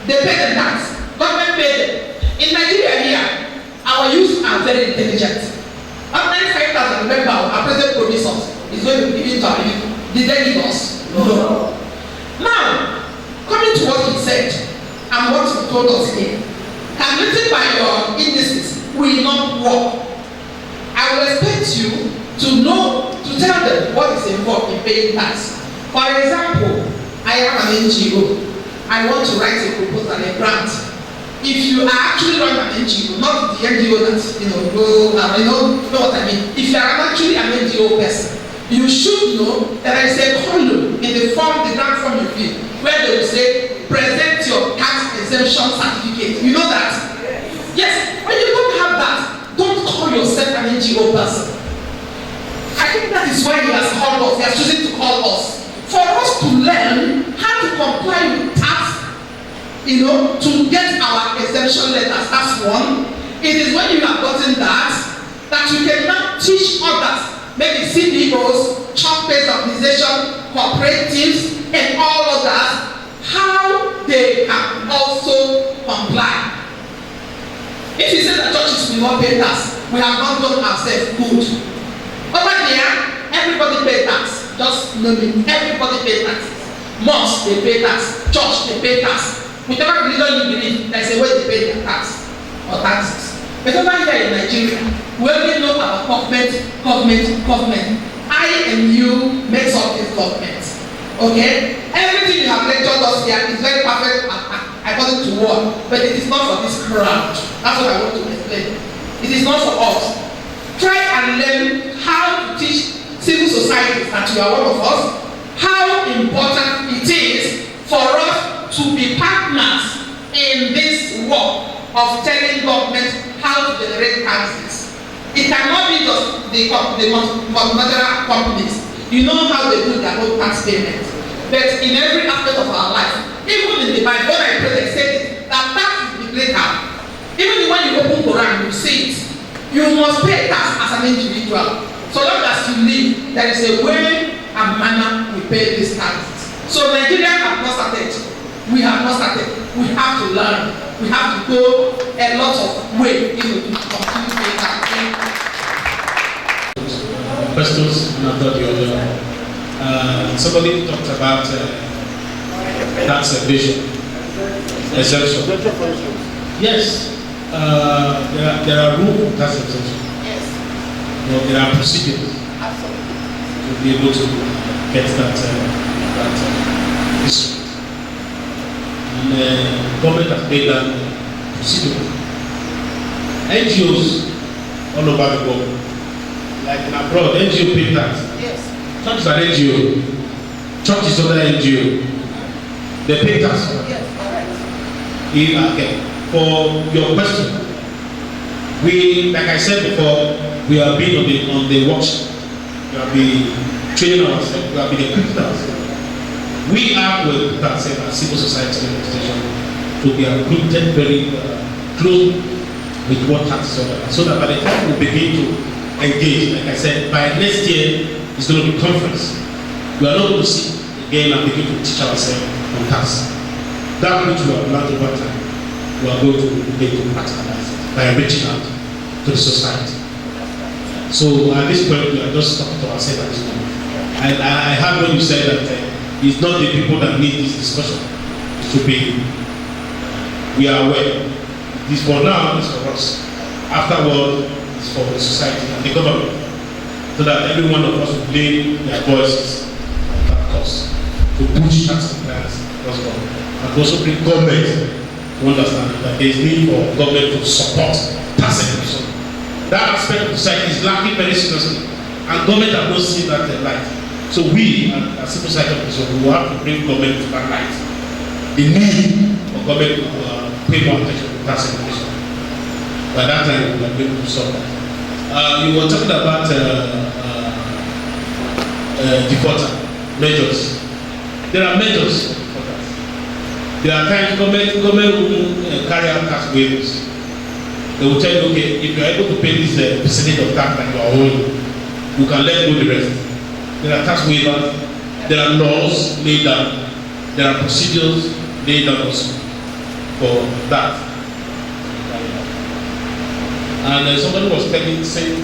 [SPEAKER 3] they pay the tax. Government pay them. In Nigeria here, our youth are very intelligent. After 5,000, remember, our president promised us is going to be given to our youth. Did they give us? No. Now, coming to what he said and what he told us here, calculated by your indices will not work. I will expect you to know, to tell them what is involved in paying tax. For example, I am an NGO. I want to write a proposal, a grant. If you are actually running an NGO, not the NGO that, you know what I mean? If you are actually an NGO person, you should know that there is a column in the form, the grant form you fill, where they will say, present your tax exemption certificate. You know that? Yes. When you don't have that, don't call yourself an NGO person. I think that is why he has called us. He has chosen to call us. For us to learn how to comply with tax, to get our exemption letters. That's one. It is when you have gotten that you can now teach others, maybe CBOs, church-based organizations, cooperatives, and all others, how they can also comply. If you say that churches will not pay tax, we have not done ourselves good. Over there, everybody pay tax. Just know me, everybody pay tax. Mosque, they pay tax. Church, they pay tax. Whichever religion you believe, there is a way they pay their tax or taxes. But over here in Nigeria, we only know about government. I and you makes up this government. Okay? Everything you have lectured us here is very perfect according to what, but it is not for this crowd. That's what I want to explain. It is not for us. Try and learn how to teach civil societies that you are one of us, how important it is for us to be partners in this work of telling government how to generate taxes. It cannot be just the multinational companies. You know how they do their own tax payments. But in every aspect of our life, even in the Bible, when I pray, they say that tax is biblical. Even when you open Quran, you see it. You must pay tax as an individual. So long as you live, there is a way and manner we pay these taxes. So Nigeria have not started. We have not started. We have to learn. We have to go a lot of way to continue paying tax.
[SPEAKER 5] Questions? And I thought you were somebody talked about tax evasion, exemption. Yes. There are rules for tax exemption.
[SPEAKER 11] Yes.
[SPEAKER 5] There are procedures to be able to get that history. And the government has made that procedure. NGOs all over the world, like in abroad, NGO pay tax.
[SPEAKER 11] Yes.
[SPEAKER 5] Church is an NGO. Church is another NGO. They pay tax.
[SPEAKER 11] Yes, correct.
[SPEAKER 5] Okay. For your question, we, like I said before, we have been on the workshop. We have been training ourselves. We have been equipping ourselves. We are well equipped ourselves as civil society organization to be acquainted very close with what taxes are, so that by the time we begin to engage, like I said, by next year it's going to be conference. We are not going to sit again and begin to teach ourselves on tax. That which we have learned over time, we are going to begin to practicalize it by reaching out to the society. So at this point, we are just talking to ourselves at this moment. I heard when you said that it's not the people that need this discussion. It should be, we are aware. This for now is for us. Afterward, it's for the society and the government. So that every one of us will play their voices on that cause to push tax compliance across government. And also bring government to understand that there is need for government to support tax exemption. That aspect of society is lacking very seriously, and government have not seen that light. So we, as civil society officers, we will have to bring government to that light. The need for government to pay more attention to tax exemption. By that time, we are going to solve that. You were talking about defaulter measures. There are measures for that. There are times government will carry out tax waivers. They will tell you, okay, if you are able to pay this percentage of tax that you are owing, you can let go the rest. There are tax waivers, there are laws laid down, there are procedures laid down also for that. And somebody was saying,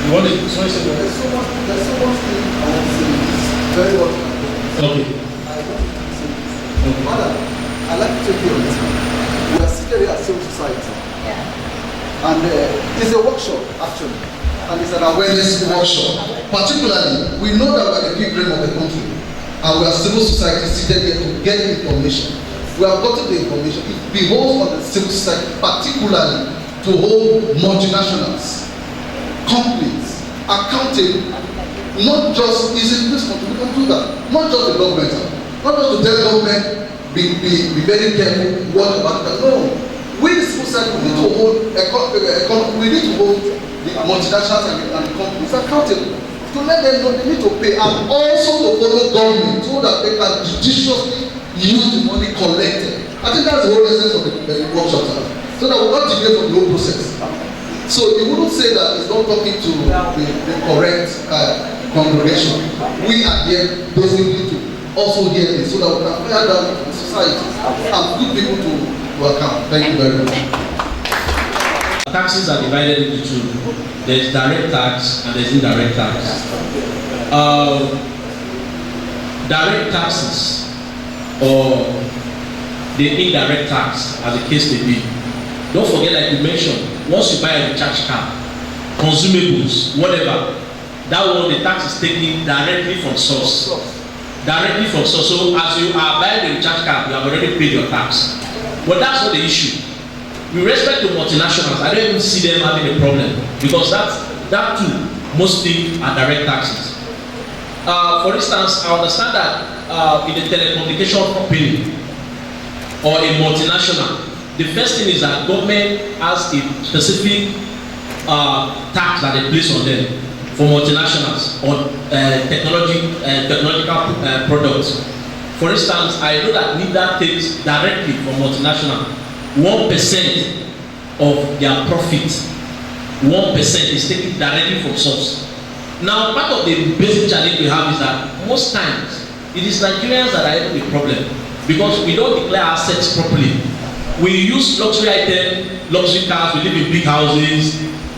[SPEAKER 5] you want to say what?
[SPEAKER 12] There's so much thing I want to say is very much important.
[SPEAKER 5] Okay.
[SPEAKER 12] I want to say this. Madam, I'd like to take you on this one. We are seated here at Civil Society. Yeah. And it's a workshop, actually. And it's an awareness workshop. Particularly, we know that we are the pilgrim of the country. And we are civil society seated here to get information. We have gotten the information. It beholds on the civil society, particularly to hold multinationals, companies, accounting, not just, is in this country, we can do that. Not just the government, not just to tell the government, be very careful, what about that. No. We the civil society, we need to hold, we need to hold the multinationals and the companies accountable. To let them know they need to pay, and also to follow government so that they can judiciously use the money collected. I think that's the whole essence of the workshop, so that we're not delayed from the whole process. So you wouldn't say that it's not talking to the correct congregation. We are here basically to also hear this so that we can fire down the society and put people to account. Thank you very much.
[SPEAKER 5] Taxes are divided into two. There's direct tax and there's indirect tax. Direct taxes or the indirect tax, as the case may be. Don't forget, like you mentioned, once you buy a recharge card, consumables, whatever, that one, the tax is taken directly from source. Directly from source. So as you are buying the recharge card, you have already paid your tax. But that's not the issue. With respect to multinationals, I don't even see them having a problem because that too mostly are direct taxes. For instance, I understand that in a telecommunication company or a multinational, the first thing is that government has a specific tax that they place on them for multinationals on technological products. For instance, I know that NIDA takes directly from multinational 1% of their profit. 1% is taken directly from source. Now, part of the basic challenge we have is that most times it is Nigerians that are having the problem because we don't declare assets properly. We use luxury items, luxury cars, we live in big houses,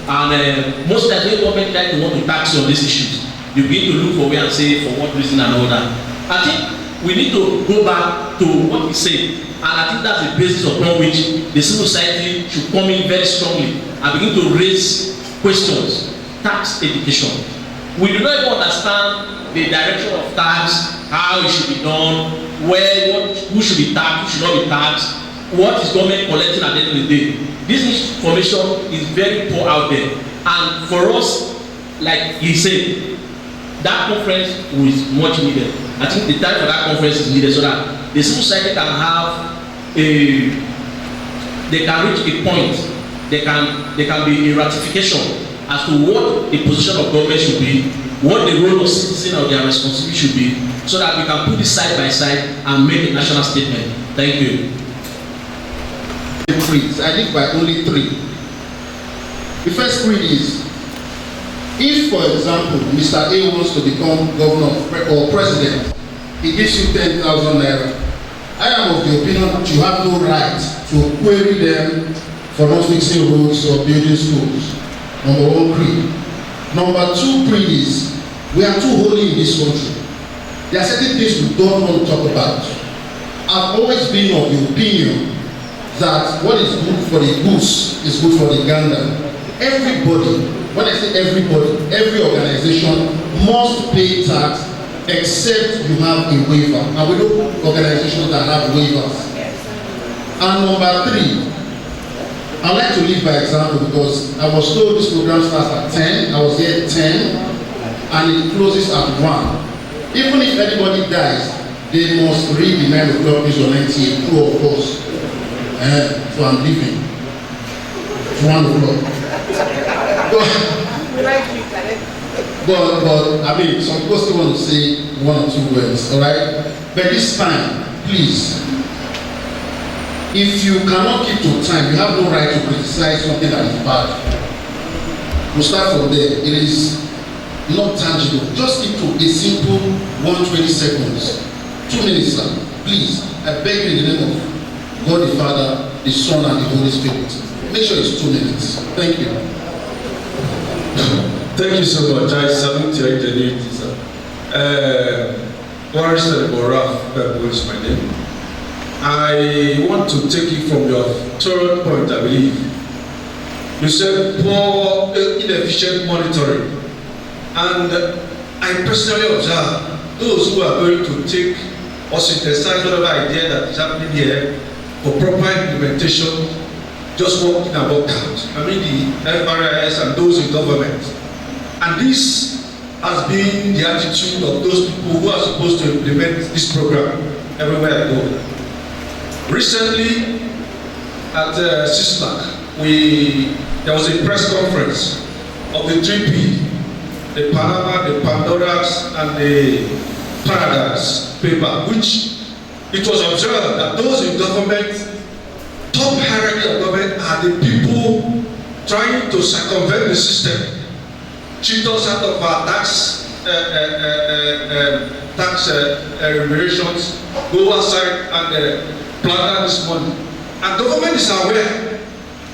[SPEAKER 5] and most times when government try to want to tax you on these issues, you begin to look for where and say for what reason and all that. I think we need to go back to what we say. And I think that's the basis upon which the civil society should come in very strongly and begin to raise questions. Tax education. We do not even understand the direction of tax, how it should be done, who should be taxed, who should not be taxed, what is government collecting at the end of the day. This information is very poor out there. And for us, like he said, that conference is much needed. I think the time for that conference is needed so that the civil society can have they can reach a point, they can be a ratification as to what the position of government should be, what the role of citizen or their responsibility should be, so that we can put this side by side and make a national statement. Thank you.
[SPEAKER 2] I live by only 3. The first creed is, if, for example, Mr. A wants to become governor or president, he gives you 10,000 naira. I am of the opinion that you have no right to query them for not fixing roads or building schools. Number 1 creed. Number 2 creed is, we are too holy in this country. There are certain things we don't want to talk about. I've always been of the opinion that what is good for the goose is good for the gander. Everybody, when I say everybody, every organization must pay tax except you have a waiver. And we know organizations that have waivers. And number 3, I like to lead by example because I was told this program starts at 10, I was here at 10, and it closes at 1. Even if anybody dies, they must read the 9 o'clock news on NTA, true of course. So I'm leaving. It's 1 o'clock. But I mean, some people still want to say 1 or 2 words, alright? But this time, please, if you cannot keep to time, you have no right to criticize something that is bad. We'll start from there. It is not tangible. Just keep to a simple 120 seconds. 2 minutes, sir. Please, I beg you in the name of God the Father, the Son, and the Holy Spirit. Make sure it's 2 minutes. Thank you.
[SPEAKER 13] Thank you so much. I salute your ingenuity, sir. Barrister Boraf is my name. I want to take you from your third point, I believe. You said poor, inefficient monitoring. And I personally observe those who are going to take or synthesize whatever idea that is happening here for proper implementation, just walking about that. I mean the FRIS and those in government. And this has been the attitude of those people who are supposed to implement this program everywhere I go. Recently, at CISLAC, there was a press conference of the 3P, the Panama, the Pandora's, and the Paradise paper, which it was observed that those in government, top hierarchy of government, are the people trying to circumvent the system, cheat us out of our tax remunerations, go outside and plunder this money. And government is aware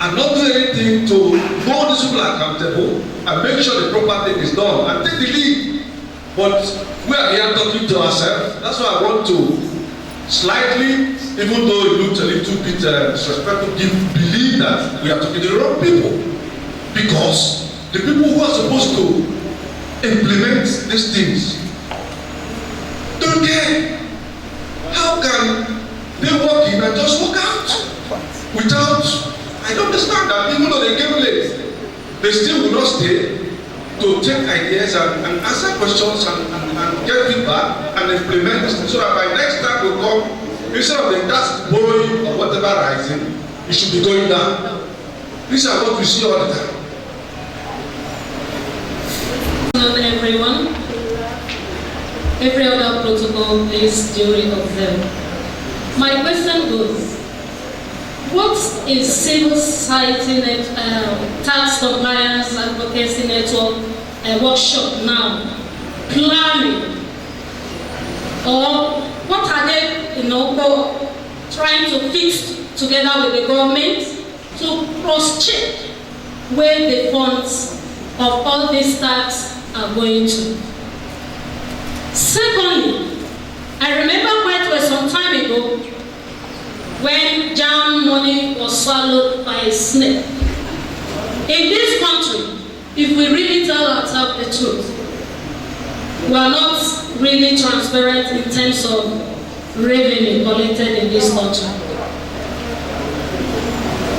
[SPEAKER 13] and not do anything to hold these people accountable and make sure the proper thing is done and take the lead. But we are here talking to ourselves. That's why I want to slightly, even though it looked a little bit disrespectful, believe that we are talking to the wrong people. Because the people who are supposed to implement these things don't care. How can they walk in and just walk out without? I don't understand that. Even though they came late, they still will not stay to take ideas and answer questions and get feedback and implement this, so that by next time we come, instead of the tax borrowing or whatever rising, it should be going down. These are what we see all the time.
[SPEAKER 14] Hello everyone. Every other protocol is duly observed. My question goes, what is civil society tax compliance advocacy network workshop now planning, or what are they trying to fix together with the government to cross-check where the funds of all these tax are going to? Secondly, I remember quite well some time ago when jam money was swallowed by a snake. In this country, if we really tell ourselves the truth, we are not really transparent in terms of revenue collected in this country.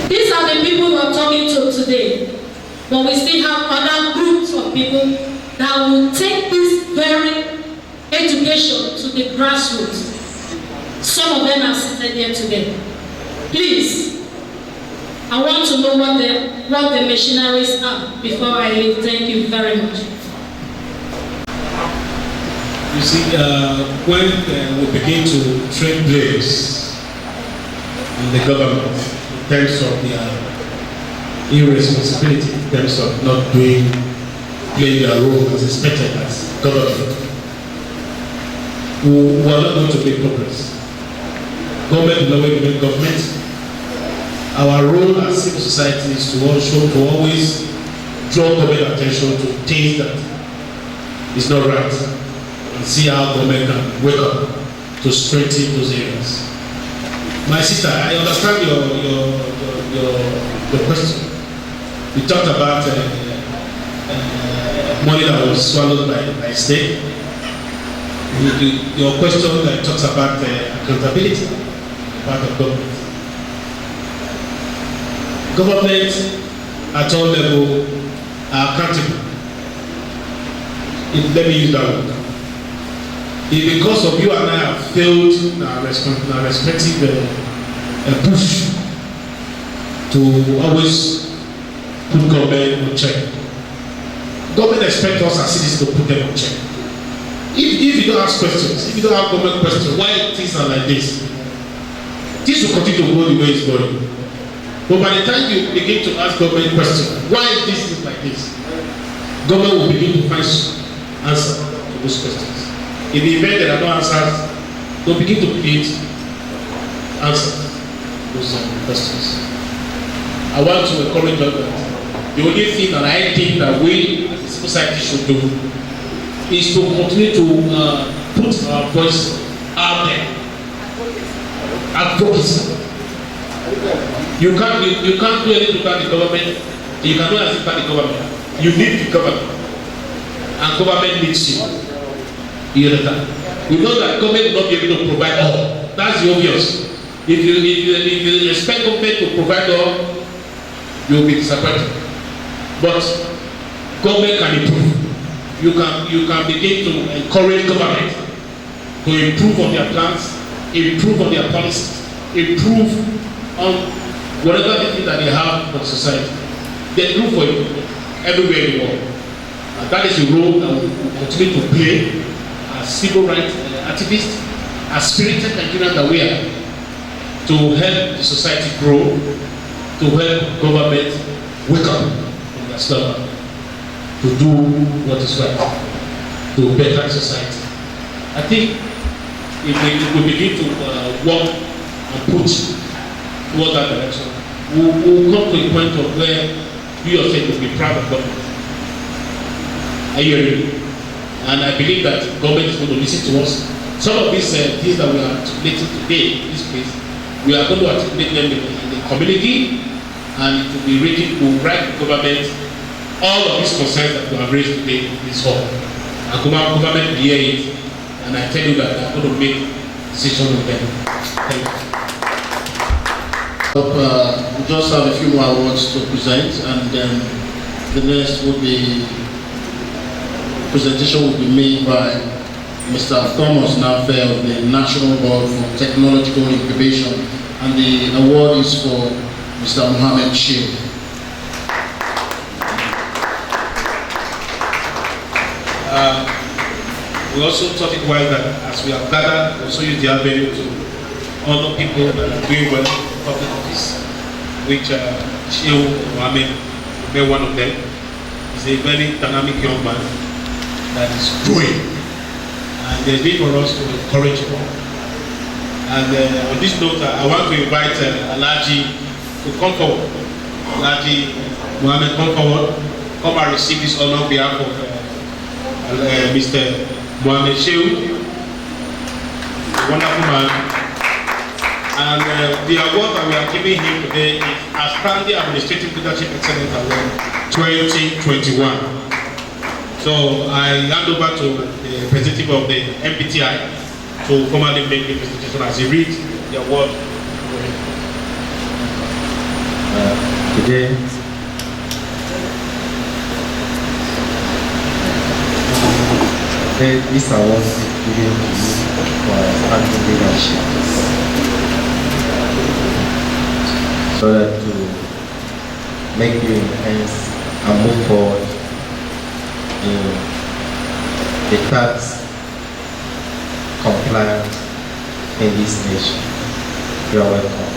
[SPEAKER 14] These are the people we are talking to today, but we still have other groups of people that will take this very education to the grassroots. Some of them are seated here today. Please, I want to know what the machineries are before I leave. Thank you very much.
[SPEAKER 5] You see, when we begin to train players in the government in terms of their irresponsibility, in terms of not playing their role as expected as government, we are not going to make progress. Government will always remain government. Our role as civil society is to always draw government attention to things that is not right and see how government can wake up to strengthen those areas. My sister, I understand your question. You talked about money that was swallowed by state. Your question that talks about accountability, part of government. Government at all levels are accountable. Let me use that word. If because of you and I have failed in our respective push to always put government on check, government expects us as citizens to put them on check. If you don't ask questions, if you don't have government questions, why things are like this? This will continue to go the way it's going. But by the time you begin to ask government questions, why is this like this? Government will begin to find answers to those questions. In the event there are no answers, they'll begin to create answers to those questions. I want to encourage us that the only thing that I think that we as a civil society should do is to continue to put our voice out there. Advocacy. You can't do anything about the government. You cannot assist the government. You need the government, and government needs you. You understand? We know that government will not be able to provide all. That's the obvious. If you expect government to provide all, you will be disappointed. But government can improve.
[SPEAKER 4] you can begin to encourage government to improve on their plans, improve on their policies, improve on whatever they think that they have for the society. They look for it everywhere in the world. And that is the role that we will continue to play as civil rights activists, as spirited Nigerians that we are, to help the society grow, to help government wake up from their slumber, to do what is right, to better society. I think if we begin to work and push towards that direction, we'll come to a point of where you yourself will be proud of government. Are you ready? And I believe that government is going to listen to us. Some of these things that we are articulating today in this place, we are going to articulate them in the community, and it will be ready to write to government all of these concerns that we have raised today in this hall. And government will hear it, and I tell you that they are going to make decisions with them. Thank you.
[SPEAKER 2] We just have a few more awards to present, and then the next will be presentation will be made by Mr. Thomas Nafe of the National Board for Technological Incubation, and the award is for Mr. Mohammed Sheikh.
[SPEAKER 4] We also thought it wise that as we have gathered, we also use the avenue to honor people that are doing well in public office, which Sheikh Mohammed will be one of them. He's a very dynamic young man that is growing, and there's need for us to encourage him. And on this note, I want to invite Alhaji to come forward. Alhaji Mohammed, come forward. Come and receive this honor on behalf of Mr. Mohammed Sheikh, a wonderful man. And the award that we are giving him today is Outstanding Administrative Leadership Excellence Award 2021. So I hand over to the representative of the MPTI to formally make the presentation as he reads the award.
[SPEAKER 15] Today, this award is given to you for outstanding leadership, so that to make you enhance and move forward in the tax compliance in this nation. You are welcome.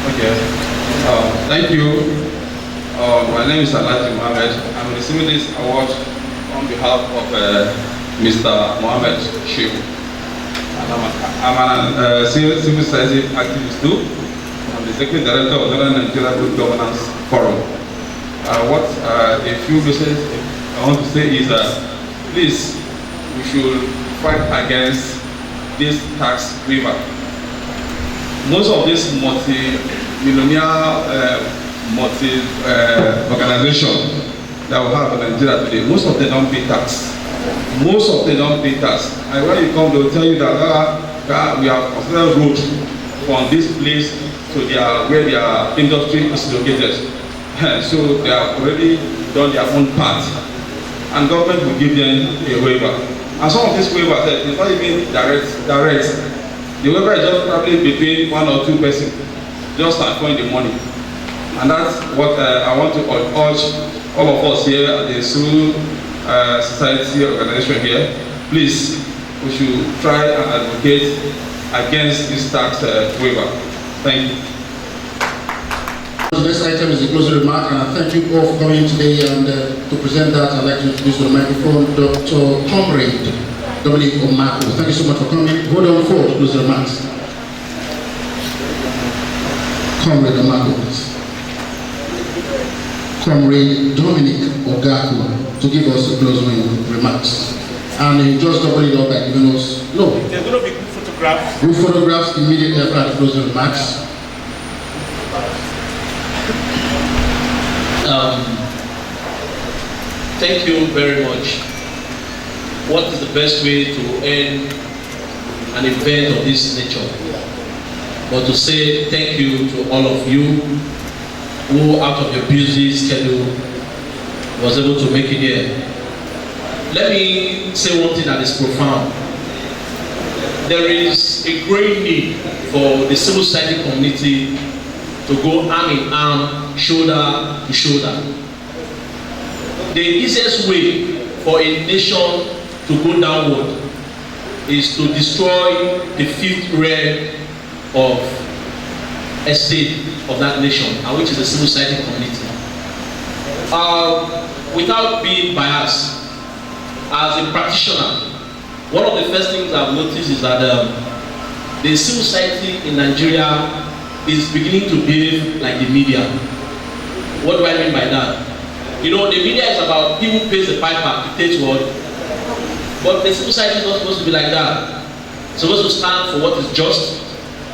[SPEAKER 16] Okay. Thank you. My name is Alhaji Mohammed. I'm receiving this award on behalf of Mr. Mohammed Sheikh. I'm an civil society activist too. I'm the Executive Director of the Nigeria Good Governance Forum. A few messages I want to say is that please, we should fight against this tax waiver. Most of these multi-millionaire organizations that we have in Nigeria today, most of them don't pay tax. Most of them don't pay tax. And when you come, they will tell you that we have considered road from this place to where their industry is located. So they have already done their own part. And government will give them a waiver. And some of these waivers, it's not even direct. The waiver is just probably between one or two persons, just transferring the money. And that's what I want to urge all of us here at the civil society organization here. Please, we should try and advocate against this tax waiver. Thank you.
[SPEAKER 2] The next item is a closing remark, and I thank you all for coming today. And to present that, I'd like to introduce to the microphone Dr. Comrade Dominic Omako. Thank you so much for coming. Hold on forward to close the remarks. Comrade Omako, please. Comrade Dominic Ogaku to give us the closing remarks. And you just double it up by giving us
[SPEAKER 4] There's going to be good photographs.
[SPEAKER 2] Good photographs immediately after the closing remarks.
[SPEAKER 5] Thank you very much. What is the best way to end an event of this nature? but to say thank you to all of you who, out of your busy schedule, was able to make it here. Let me say one thing that is profound. There is a growing need for the civil society community to go arm in arm, shoulder to shoulder. The easiest way for a nation to go downward is to destroy the fifth realm of estate of that nation, and which is the civil society community. Without being biased, as a practitioner, one of the first things I've noticed is that the civil society in Nigeria is beginning to behave like the media. What do I mean by that? You know, the media is about people who pays the piper, dictates what. But the civil society is not supposed to be like that. It's supposed to stand for what is just,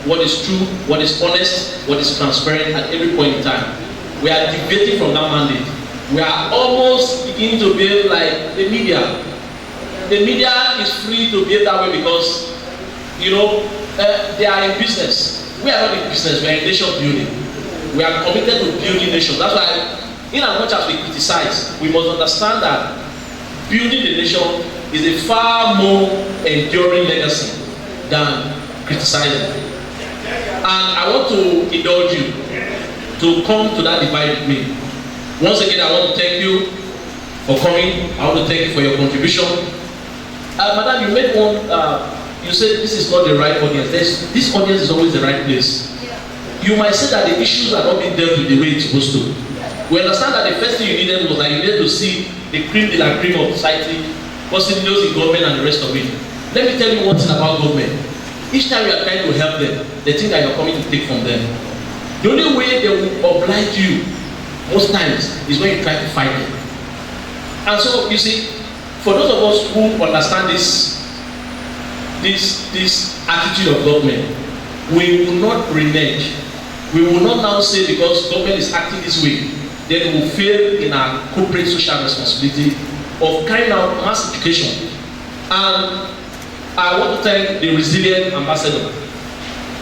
[SPEAKER 5] what is true, what is honest, what is transparent at every point in time. We are deviating from that mandate. We are almost beginning to behave like the media. The media is free to behave that way because, you know, they are in business. We are not in business, we are in nation building. We are committed to building nations. That's why, in as much as we criticize, we must understand that building the nation is a far more enduring legacy than criticizing. And I want to indulge you to come to that divide with me. Once again, I want to thank you for coming. I want to thank you for your contribution. Madam, you made one, you said this is not the right audience. This audience is always the right place. You might say that the issues are not being dealt with the way it's supposed to. We understand that the first thing you needed was that you needed to see the cream de la cream of society, possibly those in government and the rest of it. Let me tell you one thing about government. Each time you are trying to help them, they think that you are coming to take from them. The only way they will oblige you, most times, is when you try to fight them. And so, you see, for those of us who understand this attitude of government, we will not renege. We will not now say because government is acting this way, then we will fail in our corporate social responsibility of carrying out mass education. And I want to thank the resilient ambassador.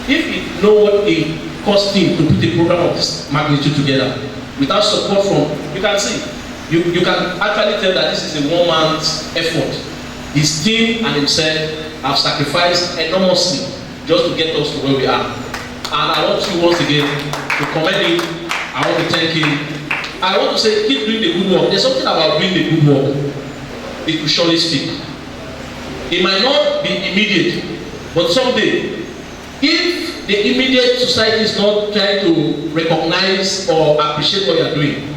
[SPEAKER 5] If you know what it cost him to put a program of this magnitude together, without support from, you can see, you can actually tell that this is a one-man's effort. His team and himself have sacrificed enormously just to get us to where we are. And I want you once again to commend him. I want to thank him. I want to say, keep doing the good work. There's something about doing the good work. It will surely speak. It might not be immediate, but someday, if the immediate society is not trying to recognize or appreciate what you are doing,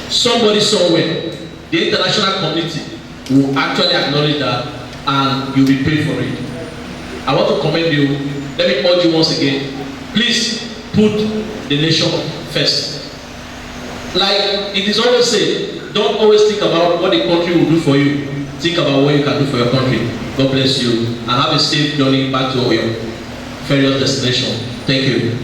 [SPEAKER 5] somebody somewhere, the international community, will actually acknowledge that and you'll be paid for it. I want to commend you. Let me urge you once again. Please put the nation first. Like it is always said, don't always think about what the country will do for you. Think about what you can do for your country. God bless you and have a safe journey back to your various destination. Thank you.